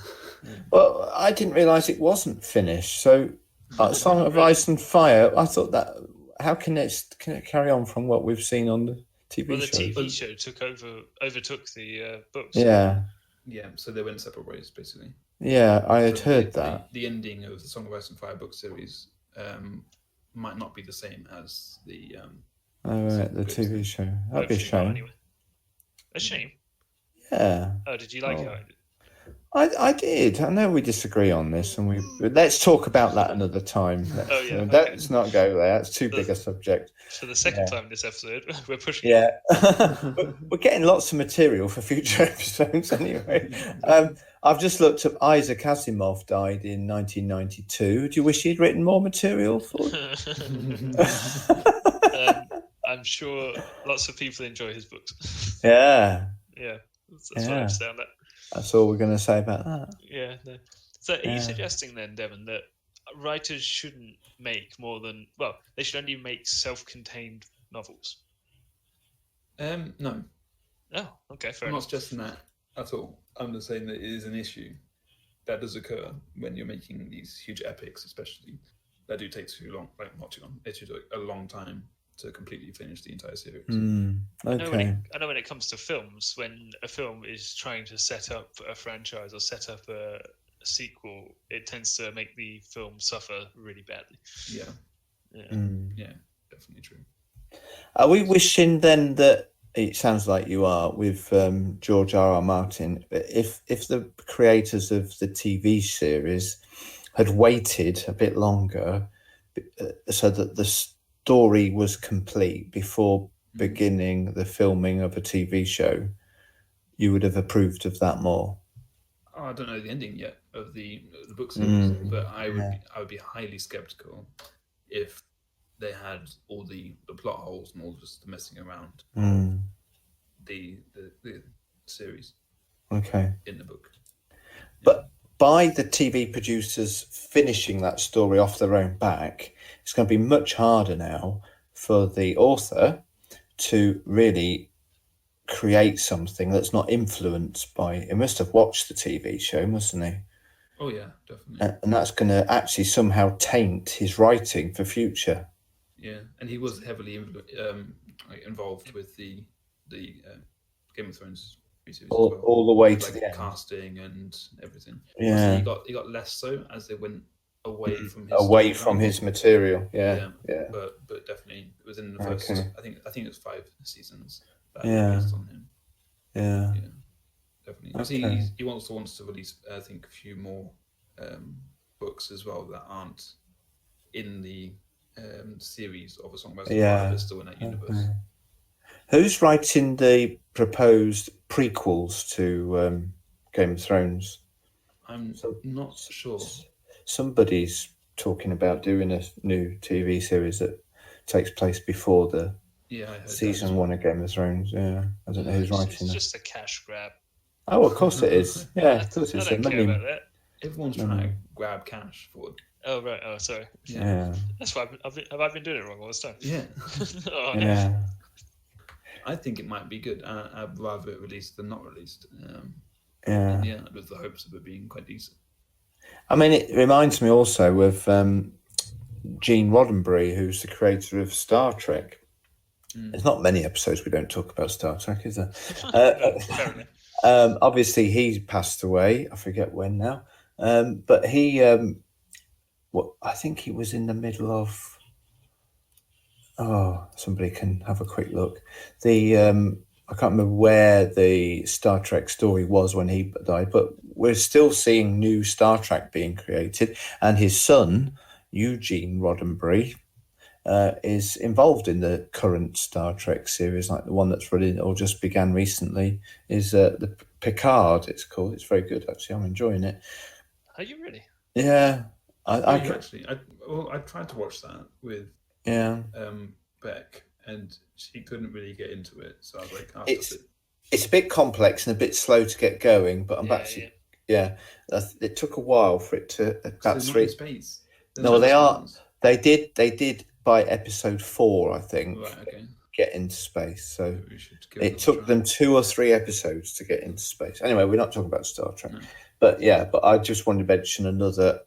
Well, I didn't realise it wasn't finished. So, Song of Ice and Fire, I thought that, how can it carry on from what we've seen on TV show overtook the books. Yeah. Yeah, so they went separate ways, basically. Yeah, I had heard that. The ending of the Song of Ice and Fire book series might not be the same as the... the TV show. That'd be a shame. Anyway. A shame? Yeah. Oh, did you like it? I did. I know we disagree on this, and let's talk about that another time. Let's not go there. It's too big a subject. For the second time this episode, we're pushing. Yeah, we're getting lots of material for future episodes anyway. I've just looked up. Isaac Asimov died in 1992. Do you wish he'd written more material for? I'm sure lots of people enjoy his books. Yeah. Yeah, that's what I understand that. That's all we're going to say about that. Yeah. No. So are you suggesting then, Devon, that writers shouldn't make more than... Well, they should only make self-contained novels? No. Oh, okay, fair enough. I'm not suggesting that at all. I'm just saying that it is an issue that does occur when you're making these huge epics, especially, that do take too long. Like, not too long. It should take a long time to completely finish the entire series. Okay. I know when it comes to films, when a film is trying to set up a franchise or set up a sequel, it tends to make the film suffer really badly. Yeah, definitely true. Are we wishing then that, it sounds like you are, with George R.R. Martin, if the creators of the TV series had waited a bit longer so that the story was complete before beginning the filming of a TV show, you would have approved of that more? Oh, I don't know the ending yet of the book series, but I would be highly skeptical if they had all the plot holes and all just the messing around the series. Okay. In the book. But by the TV producers finishing that story off their own back, it's going to be much harder now for the author to really create something that's not influenced by... He must have watched the TV show, mustn't he? Oh, yeah, definitely. And that's going to actually somehow taint his writing for future. Yeah, and he was heavily involved with the Game of Thrones series all the way to the end. Casting and everything. Yeah, he got less so as they went away from his material. Yeah. But definitely within the first. Okay. I think it was 5 seasons. That based on him. Yeah, definitely. Okay. He wants to release, I think, a few more books as well that aren't in the series of A Song of Ice and Fire, but still in that universe. Okay. Who's writing the proposed prequels to Game of Thrones? I'm not sure. Somebody's talking about doing a new TV series that takes place before the season 1 of Game of Thrones. Yeah, I don't know who's writing it. It's just a cash grab. Oh, of course it is. Yeah, of course I it's. don't care about that. Everyone's trying to grab cash for it. Oh, right. Oh, sorry. Yeah. That's why have I been doing it wrong all this time? Yeah. Oh, yeah. No. I think it might be good. I'd rather it released than not released. With the hopes of it being quite decent. I mean, it reminds me also of Gene Roddenberry, who's the creator of Star Trek. There's not many episodes we don't talk about Star Trek, is there? Obviously, he passed away. I forget when now. But he, I think he was in the middle of... Oh, somebody can have a quick look. I can't remember where the Star Trek story was when he died, but we're still seeing new Star Trek being created, and his son, Eugene Roddenberry, is involved in the current Star Trek series, like the one that's running or just began recently, is the Picard, it's called. It's very good, actually. I'm enjoying it. Are you really? Yeah. I tried to watch that with Beck, and she couldn't really get into it, so I was like, it's a bit complex and a bit slow to get going, but I'm back to it took a while for it to about 3 space. No, they are. They did by episode 4, I think. Right, okay. Get into space. So it took them 2 or 3 episodes to get into space. Anyway, we're not talking about Star Trek, but I just wanted to mention another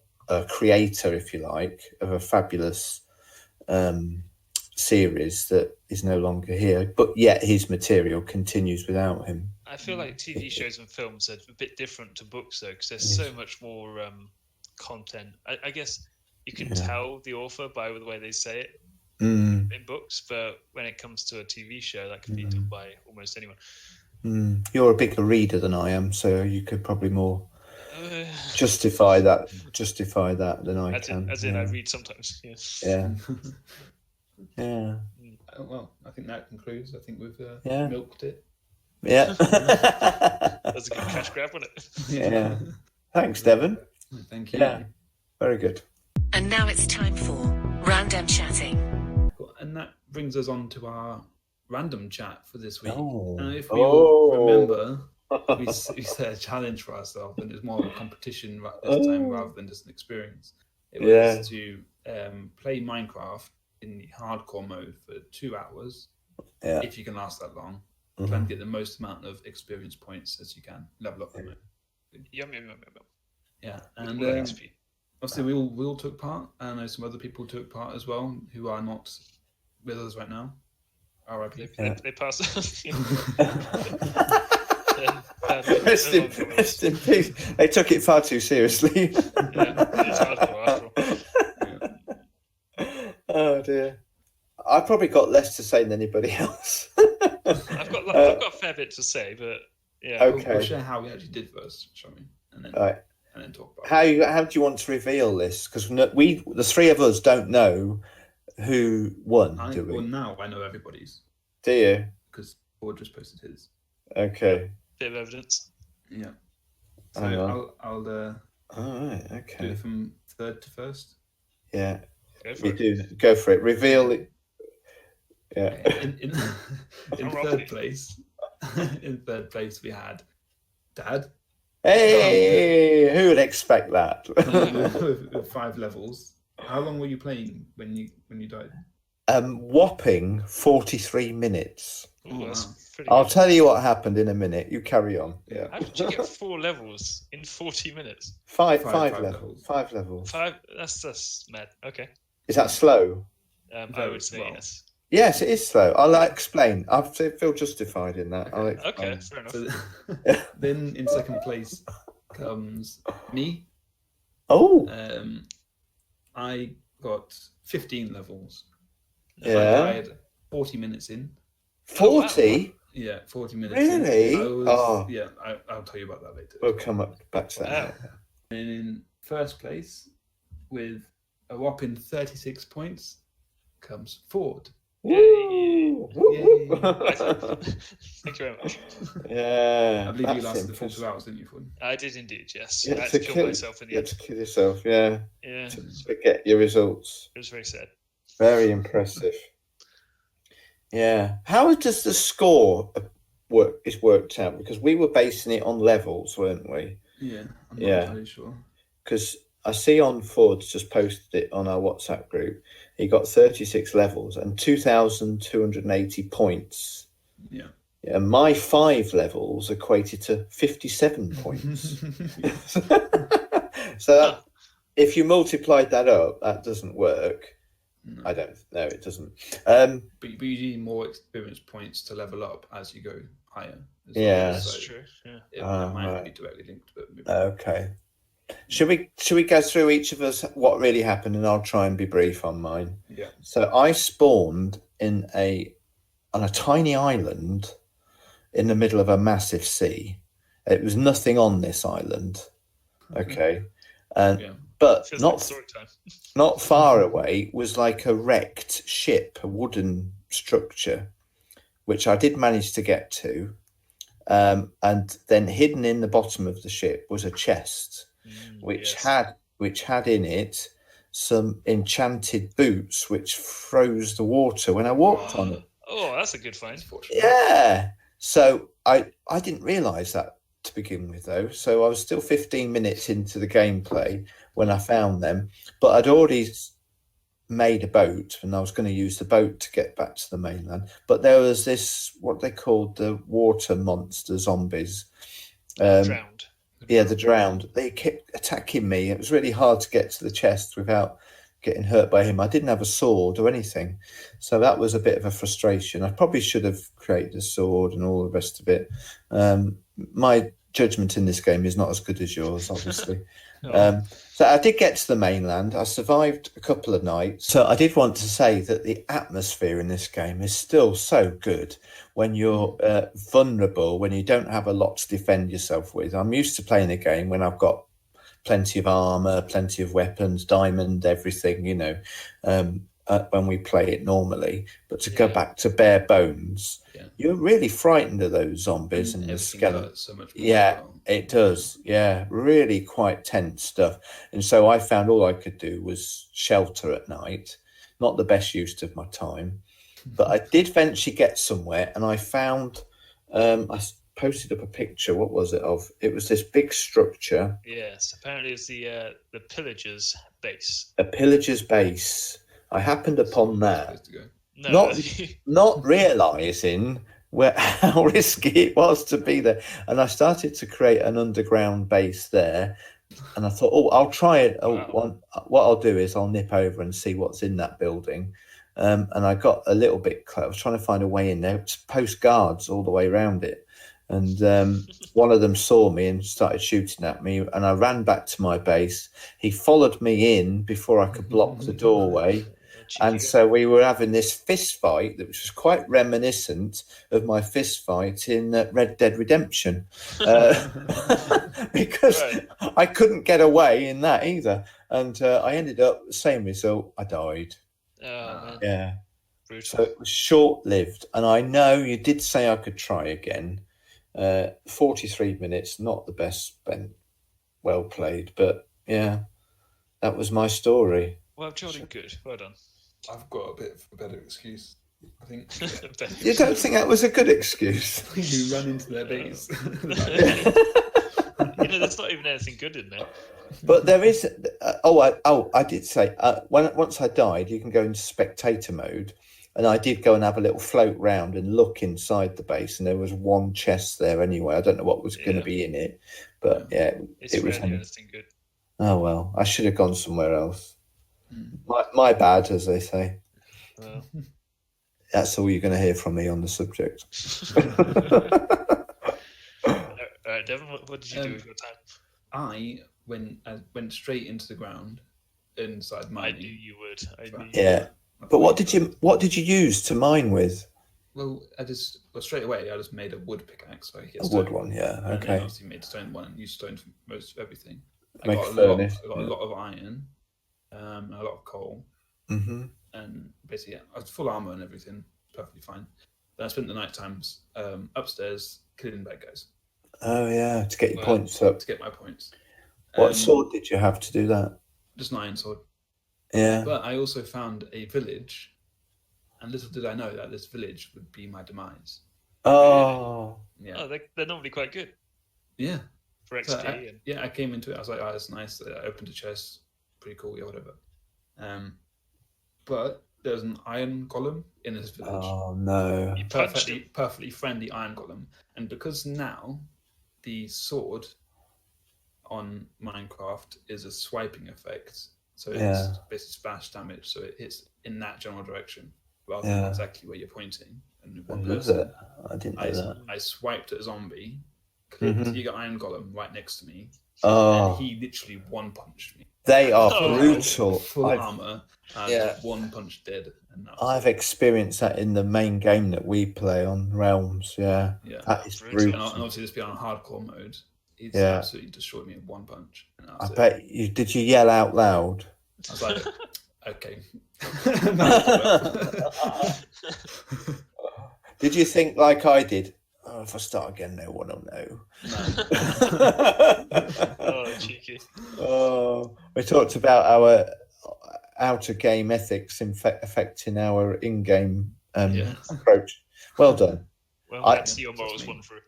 creator, if you like, of a fabulous series that is no longer here, but yet his material continues without him. I feel like TV shows and films are a bit different to books, though, because there's so much more content. I guess you can tell the author by the way they say it in books, but when it comes to a TV show, that can be done by almost anyone. You're a bigger reader than I am, so you could probably more justify that than I can. As in, I read sometimes. Yes. Yeah. Yeah. Well, I think that concludes. I think we've milked it. Yeah. That's a good cash grab, wasn't it? Yeah. Thanks, Devon. Thank you. Yeah. Very good. And now it's time for Random Chatting. And that brings us on to our random chat for this week. Oh. And if we all remember, we set a challenge for ourselves, and it's more of a competition this time rather than just an experience. It was to play Minecraft in the hardcore mode for 2 hours, if you can last that long. Try and get the most amount of experience points as you can. Level up the mode. Yum. Yeah, and obviously we all took part. I know some other people took part as well who are not with us right now. R.I.P. They passed. Rest in peace. They took it far too seriously. It's hardcore after all. Oh dear. I probably got less to say than anybody else. I've got a fair bit to say, but yeah. Okay. We'll share how we actually did first, shall we? And then, and then talk about how do you want to reveal this? Because the three of us don't know who won, do we? Well, now I know everybody's. Do you? Because Ford just posted his. Okay. Bit of evidence. Yeah. So I'll all right. Okay. do it from third to first. Yeah. Go for it. Reveal it. Yeah. In third place. In third place, we had Dad. Hey, who would expect that? With 5 levels. How long were you playing when you died? Whopping 43 minutes. Ooh, that's pretty I'll good. tell you what happened in a minute. You carry on. Yeah. How did you get 4 levels in 40 minutes? Five levels. 5 levels. 5. That's mad. Okay. Is that slow? I would say yes. Yes, it is slow. I'll explain. I feel justified in that. Okay, fair enough. So, then in second place comes me. Oh. I got 15 levels. Yeah. I died 40 minutes in. 40? Wow. Yeah, 40 minutes really? in. Yeah, I'll tell you about that later. We'll come back to that. Wow. And in first place, with a whopping 36 points, comes Ford. Yay. Woo. Thank you very much. Yeah. I believe you lasted the full 2 hours, didn't you, Ford? I did indeed, yes. You I had to kill myself in the end. to kill yourself, yeah. Yeah. To forget your results. It was very sad. Very impressive. Yeah. How does the score worked out? Because we were basing it on levels, weren't we? Yeah. I'm not entirely sure. Because I see on Ford's just posted it on our WhatsApp group. He got 36 levels and 2,280 points. Yeah. And my 5 levels equated to 57 points. So if you multiplied that up, that doesn't work. No. I don't know, it doesn't. But you need more experience points to level up as you go higher. That's true. Yeah. It might not be directly linked, but okay. Should we go through each of us what really happened, and I'll try and be brief on mine. Yeah. So I spawned on a tiny island in the middle of a massive sea. It was nothing on this island. Okay. But not far away was like a wrecked ship, a wooden structure, which I did manage to get to. And then hidden in the bottom of the ship was a chest, which had in it some enchanted boots which froze the water when I walked on it. Oh, that's a good find. Yeah. So I didn't realise that to begin with, though. So I was still 15 minutes into the gameplay when I found them, but I'd already made a boat and I was going to use the boat to get back to the mainland. But there was this, what they called the water monster zombies. Drowned. Yeah, the drowned. They kept attacking me. It was really hard to get to the chest without getting hurt by him. I didn't have a sword or anything, so that was a bit of a frustration. I probably should have created a sword and all the rest of it. My judgment in this game is not as good as yours, obviously. So I did get to the mainland. I survived a couple of nights. So I did want to say that the atmosphere in this game is still so good when you're vulnerable, when you don't have a lot to defend yourself with. I'm used to playing a game when I've got plenty of armor, plenty of weapons, diamond, everything, when we play it normally. But to go back to bare bones, you're really frightened of those zombies and the skeletons. So much more it does. Yeah, really quite tense stuff. And so I found all I could do was shelter at night. Not the best use of my time. But I did eventually get somewhere, and I found... I posted up a picture. What was it of? It was this big structure. Yes, apparently it's the pillager's base. A pillager's base. I happened upon that, No. not realising how risky it was to be there, and I started to create an underground base there. And I thought, I'll try it. Wow. What I'll do is I'll nip over and see what's in that building. And I got a little bit close. I was trying to find a way in there. To post guards all the way around it. And one of them saw me and started shooting at me, and I ran back to my base. He followed me in before I could block the doorway. And so we were having this fist fight that was quite reminiscent of my fist fight in Red Dead Redemption. Because I couldn't get away in that either. And I ended up the same result. I died. Oh, man. Yeah. Brutal. So it was short-lived. And I know you did say I could try again. 43 minutes, not the best spent. Well played. But, yeah, that was my story. Well, Jordan, good. Well done. I've got a bit of a better excuse, I think. You don't think that was a good excuse? You run into their base. There's not even anything good in there. But there is. I did say once I died, you can go into spectator mode, and I did go and have a little float round and look inside the base, and there was one chest there anyway. I don't know what was going to be in it, but it was anything good. Oh well, I should have gone somewhere else. My bad, as they say. Well. That's all you're going to hear from me on the subject. All right, Devon, what did you do with your time? I went straight into the ground inside mining. I knew you would. Yeah, but what did you use to mine with? Well, straight away I just made a wood pickaxe. So a wood one, yeah. Okay. I obviously made a stone one and used stone for most of everything. I got a lot of iron. And a lot of coal, and basically, I was full armor and everything, perfectly fine. Then I spent the night times upstairs killing bad guys. Oh yeah, to get your points up. To get my points. What sword did you have to do that? Just an iron sword. Yeah. But I also found a village, and little did I know that this village would be my demise. Oh. Yeah. Oh, they're normally quite good. Yeah. For XP. So I came into it. I was like, oh, that's nice. I opened a chest. Pretty cool, yeah, whatever. But there's an iron golem in this village. Oh no! Perfectly friendly iron golem, and because now the sword on Minecraft is a swiping effect, so it's basically splash damage, so it hits in that general direction rather than exactly where you're pointing. And one person, I didn't know that. I swiped at a zombie, clicked you got iron golem right next to me, and he literally one punched me. They are brutal. Full armor, one punch dead. And I've experienced that in the main game that we play on Realms. Yeah, that is brutal. And obviously, this being on hardcore mode, it's absolutely destroyed me in one punch. And I bet you. Did you yell out loud? I was like, okay. Did you think like I did? Oh, if I start again, no one will know. Oh, cheeky. Oh, we talked about our outer game ethics affecting our in-game approach. Well done. Well, I see your morals one through.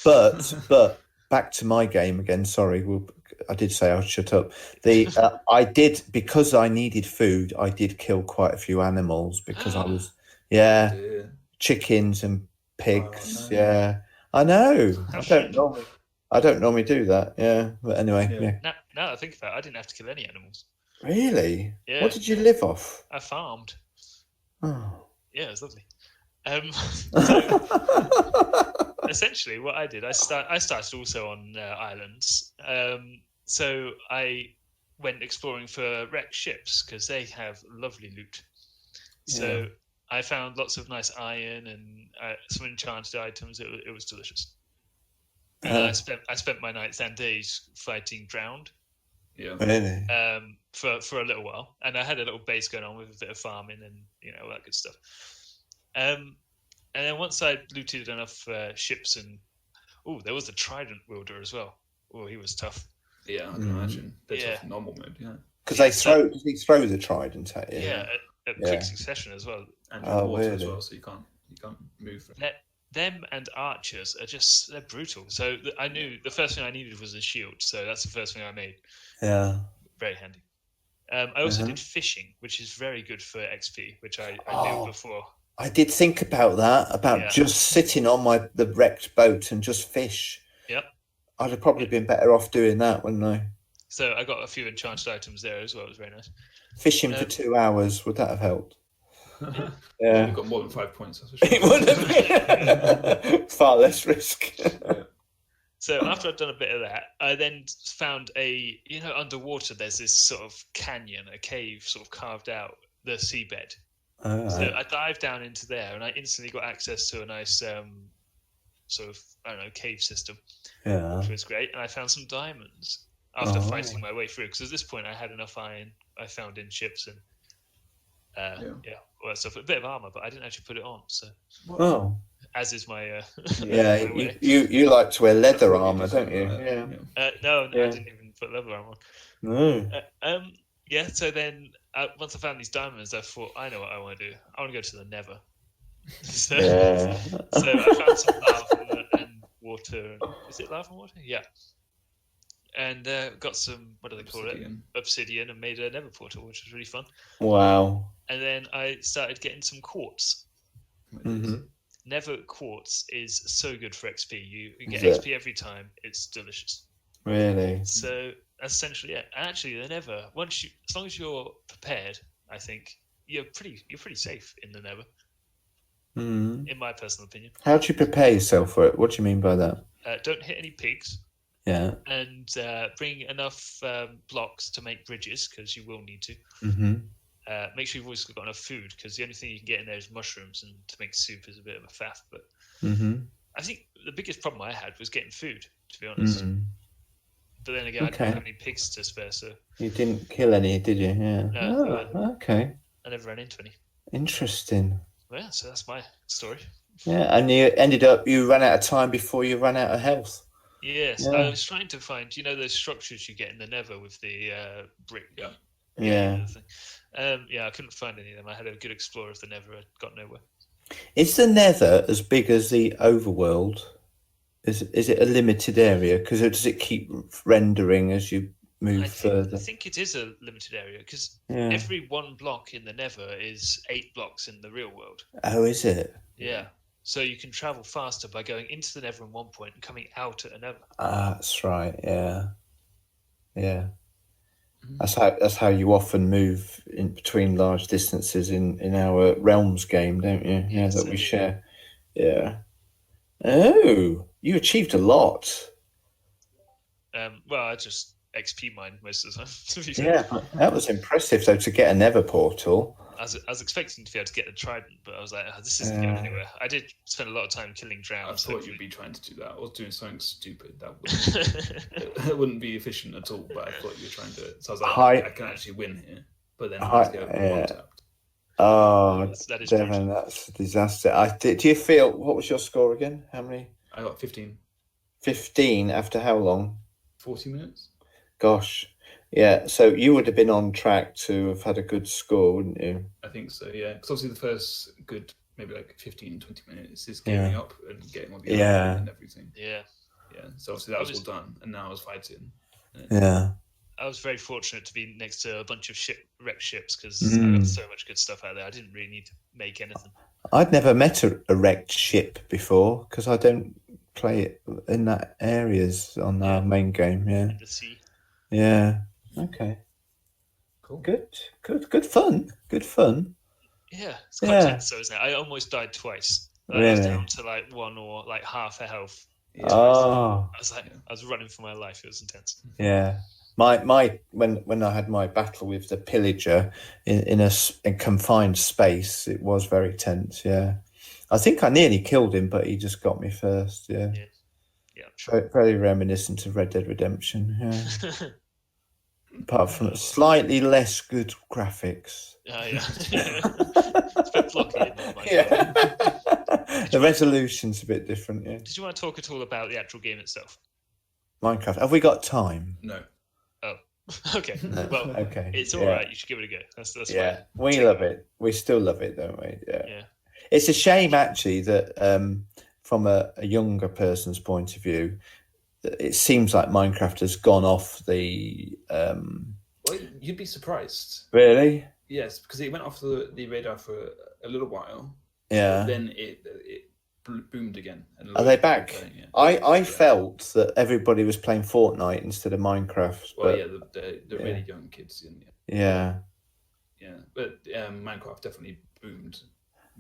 But back to my game again. Sorry, I did say I'll shut up. I did, because I needed food. I did kill quite a few animals because I was chickens and pigs. Oh, no. Yeah, I know. I don't normally do that. Yeah, but anyway, Now I think about it, I didn't have to kill any animals. Really? Yeah. What did you live off? I farmed. Oh. Yeah, it was lovely. So essentially, what I did, I started also on islands. So I went exploring for wrecked ships because they have lovely loot. So I found lots of nice iron and some enchanted items. It was delicious. And I spent my nights and days fighting drowned. Yeah. Really? For a little while, and I had a little base going on with a bit of farming and all that good stuff. And then once I looted enough ships and there was a trident wielder as well. Oh, he was tough. Yeah, I can imagine. They're tough in normal mode. Yeah. Because they throw the trident at you. Yeah, at quick succession as well. And you're water as well, so you can't move. Them and archers are they're brutal. So I knew the first thing I needed was a shield. So that's the first thing I made. Yeah. Very handy. I also did fishing, which is very good for XP, which I knew before. I did think about that, just sitting on the wrecked boat and just fish. Yep. I'd have probably been better off doing that, wouldn't I? So I got a few enchanted items there as well. It was very nice. Fishing for 2 hours, would that have helped? Yeah. You got more than 5 points. That's for sure. It would have been far less risk. So after I'd done a bit of that, I then found underwater there's this sort of canyon, a cave sort of carved out the seabed. So I dived down into there and I instantly got access to a nice sort of, cave system, which was great. And I found some diamonds after fighting my way through, because at this point I had enough iron I found in ships and all that stuff. A bit of armor, but I didn't actually put it on. So as is my my you like to wear leather armor, don't you? No, I didn't even put leather armor on. No. So then once I found these diamonds, I thought, I know what I want to do. I want to go to the Nether. So I found some lava and water. Is it lava and water? Yeah. And got some, what do they call it? Obsidian, and made a Nether portal, which was really fun. Wow. And then I started getting some quartz. Mm-hmm. Nether quartz is so good for XP. You get XP every time. It's delicious. Really? So essentially, yeah. And actually, the Nether, as long as you're prepared, I think you're pretty safe in the Nether. Mm-hmm. In my personal opinion. How do you prepare yourself for it? What do you mean by that? Don't hit any pigs. Yeah. And bring enough blocks to make bridges, because you will need to. Mm-hmm. Make sure you've always got enough food, because the only thing you can get in there is mushrooms, and to make soup is a bit of a faff. But I think the biggest problem I had was getting food, to be honest. Mm-hmm. But then again, I didn't have any pigs to spare, so... You didn't kill any, did you? Yeah. No. Okay. I never ran into any. Interesting. Well, yeah, so that's my story. Yeah, and you ran out of time before you ran out of health. Yes, I was trying to find, those structures you get in the Nether with the brick. Yeah. I couldn't find any of them. I had a good explorer of the Nether. I got nowhere. Is the Nether as big as the overworld? Is it a limited area? Because does it keep rendering as you move further? I think it is a limited area, because every one block in the Nether is 8 blocks in the real world. Oh, is it? Yeah. So you can travel faster by going into the Nether at one point and coming out at another. That's right. Yeah. That's how you often move in between large distances in our Realms game, don't you? Yeah, that we share. Yeah. Oh, you achieved a lot. Well, I just XP mine most of the time, to be fair. Yeah, that was impressive. So to get a Nether portal. I was expecting to be able to get the trident, but I was like, this isn't going anywhere. I did spend a lot of time killing drowns. I thought you'd be trying to do that. I was doing something stupid. That wouldn't be efficient at all, but I thought you were trying to... So I was like, I can actually win here. But then I was tapped. Oh, Devon, that's a disaster. Do you feel... What was your score again? How many? I got 15. 15 after how long? 40 minutes. Gosh. Yeah, so you would have been on track to have had a good score, wouldn't you? I think so, yeah. Because obviously the first good, maybe like 15, 20 minutes is gearing up and getting all the and everything. Yeah. Yeah, so obviously that was all done, and now I was fighting. Yeah. I was very fortunate to be next to a bunch of wrecked ships, because I got so much good stuff out there. I didn't really need to make anything. I'd never met a wrecked ship before, because I don't play it in that areas on our main game, In the sea. Yeah. Okay. Cool. Good fun. Yeah, it's quite tense, though, isn't it? I almost died twice. Really? I was down to like 1 or like half a health. Yeah. Oh, I was running for my life. It was intense. yeah. My when I had my battle with the pillager in a confined space, it was very tense. Yeah, I think I nearly killed him, but he just got me first. Yeah. Sure. Very, very reminiscent of Red Dead Redemption. Yeah. Apart from slightly less good graphics. Yeah. It's a bit blocky, isn't it, Yeah. The resolution's a bit different. Yeah. Did you want to talk at all about the actual game itself? Minecraft. Have we got time? No. Oh, okay. No. Well, okay. It's all right. You should give it a go. That's yeah. fine. We love it. We still love it, don't we? Yeah. Yeah. It's a shame, actually, that from a younger person's point of view, it seems like Minecraft has gone off the. Well, you'd be surprised. Really? Yes, because it went off the radar for a little while. Yeah. Then it boomed again. And Are they back? Playing, yeah. I felt that everybody was playing Fortnite instead of Minecraft. Well, but, the really young kids. Yeah. But Minecraft definitely boomed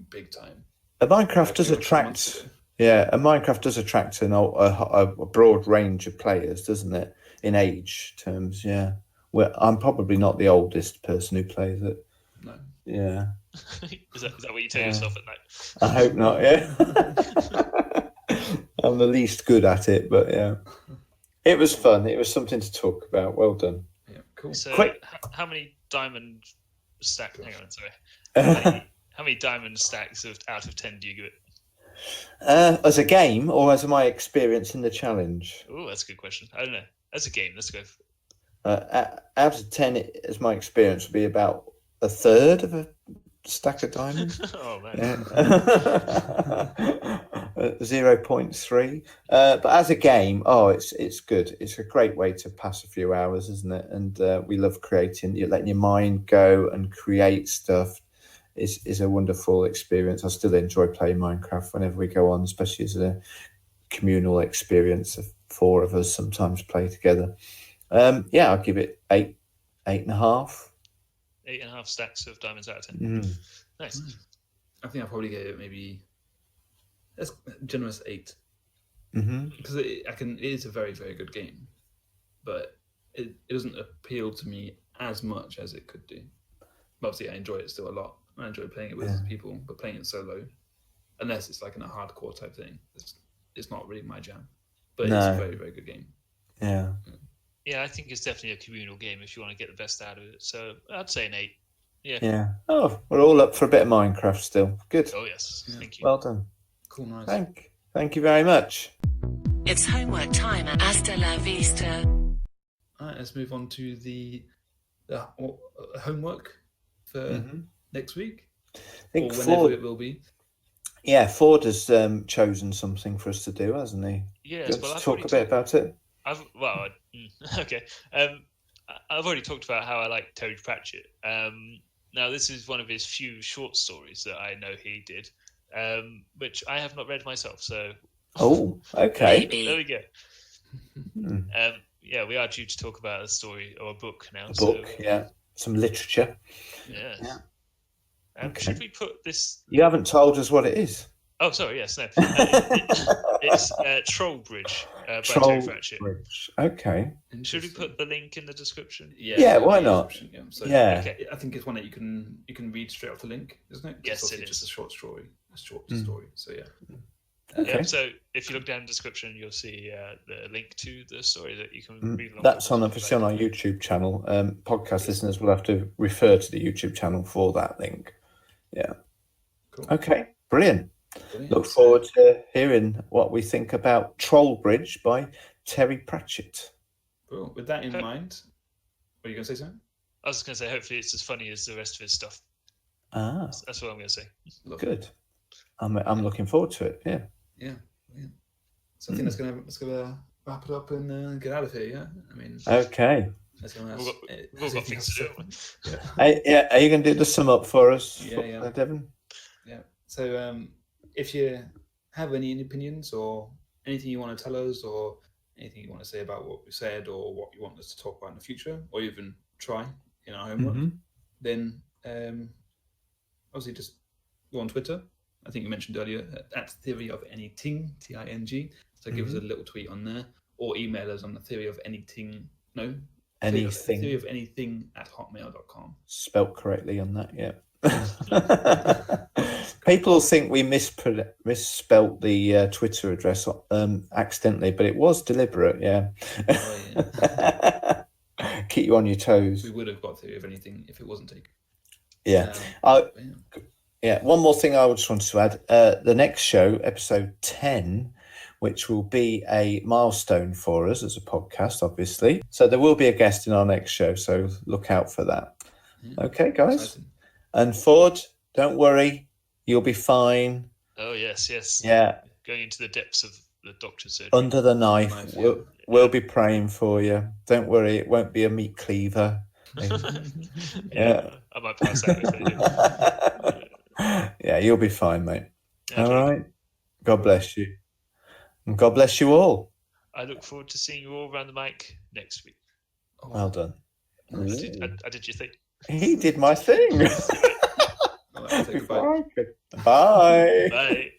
big time. Minecraft does attract. Yeah, and Minecraft does attract a broad range of players, doesn't it? In age terms, yeah. Well, I'm probably not the oldest person who plays it. No. Yeah. Is that what you tell yourself at night? I hope not. Yeah. I'm the least good at it, but yeah, it was fun. It was something to talk about. Well done. Yeah, cool. So, Quick. How many diamond stacks? Hang on, sorry. How many diamond stacks out of 10 do you give it? As a game or as my experience in the challenge? Oh, that's a good question. I don't know. As a game, let's go. Out of 10, as my experience, would be about a third of a stack of diamonds. Oh man. Yeah. 0.3. But as a game, it's good. It's a great way to pass a few hours, isn't it? And we love creating. You're letting your mind go and create stuff. Is a wonderful experience. I still enjoy playing Minecraft whenever we go on, especially as a communal experience of 4 of us sometimes play together. I'll give it 8.5. 8.5 stacks of diamonds out of 10. Nice. I think I'll probably get it maybe that's generous 8. Because it is a very, very good game, but it doesn't appeal to me as much as it could do. But obviously, I enjoy it still a lot. I enjoy playing it with people, but playing it solo, unless it's like in a hardcore type thing, it's not really my jam. But it's a very, very good game. Yeah. Yeah, I think it's definitely a communal game if you want to get the best out of it. So I'd say an 8. Yeah. Yeah. Oh, we're all up for a bit of Minecraft still. Good. Oh yes. Yeah. Thank you. Well done. Cool. Nice. Thank you very much. It's homework time. Hasta la vista. All right, let's move on to the homework for next week. I think or whenever it will be. Yeah, Ford has chosen something for us to do, hasn't he? Yes. Well, talk a bit about it. Okay. I've already talked about how I like Terry Pratchett. Now, this is one of his few short stories that I know he did, which I have not read myself. So, okay. There we go. We are due to talk about a story or a book now. Some literature. Yes. Yeah. Okay. Should we put this? You haven't told us what it is. Oh, sorry. Yes, no. It's Trollbridge by Terry Pratchett. Okay. Should we put the link in the description? Yeah. Why not? Okay. I think it's one that you can read straight off the link, isn't it? Yes, it is. Just a short story. So yeah. Okay. So if you look down in the description, you'll see the link to the story that you can read along. That's obviously on our YouTube channel. Podcast listeners will have to refer to the YouTube channel for that link. Yeah. Cool. Okay. Brilliant. Look forward to hearing what we think about Trollbridge by Terry Pratchett. Well, with that in mind, were you going to say something? I was going to say, hopefully it's as funny as the rest of his stuff. That's what I'm going to say. Good. I'm looking forward to it. Yeah. Yeah. So I think let's go wrap it up and get out of here. Yeah. I mean. Okay. We've got things to do. Are you going to do the sum up for us, Devon? Yeah. So if you have any opinions or anything you want to tell us or anything you want to say about what we said or what you want us to talk about in the future or even try, in our homework, then obviously just go on Twitter. I think you mentioned earlier at Theory of Anything, TING. So give us a little tweet on there, or email us on the Theory of Anything. No, anything. Theory of Anything @hotmail.com. Spelt correctly on that, yeah. People think we misspelt the Twitter address accidentally, but it was deliberate. Yeah. Oh, yeah. Keep you on your toes. We would have got Theory of Anything if it wasn't taken. Yeah. Yeah. One more thing I just wanted to add: the next show, episode 10, which will be a milestone for us as a podcast, obviously. So there will be a guest in our next show. So look out for that. Yeah. Okay, guys. Exciting. And Ford, don't worry, you'll be fine. Oh, yes. Yeah. Going into the depths of the doctor's surgery. Under the knife. We'll be praying for you. Don't worry, it won't be a meat cleaver. Yeah. I might pass out if they do. Yeah, you'll be fine, mate. Okay. All right. God bless you. And God bless you all. I look forward to seeing you all around the mic next week. Well done. I did your thing. He did my thing. Bye. Bye. Bye.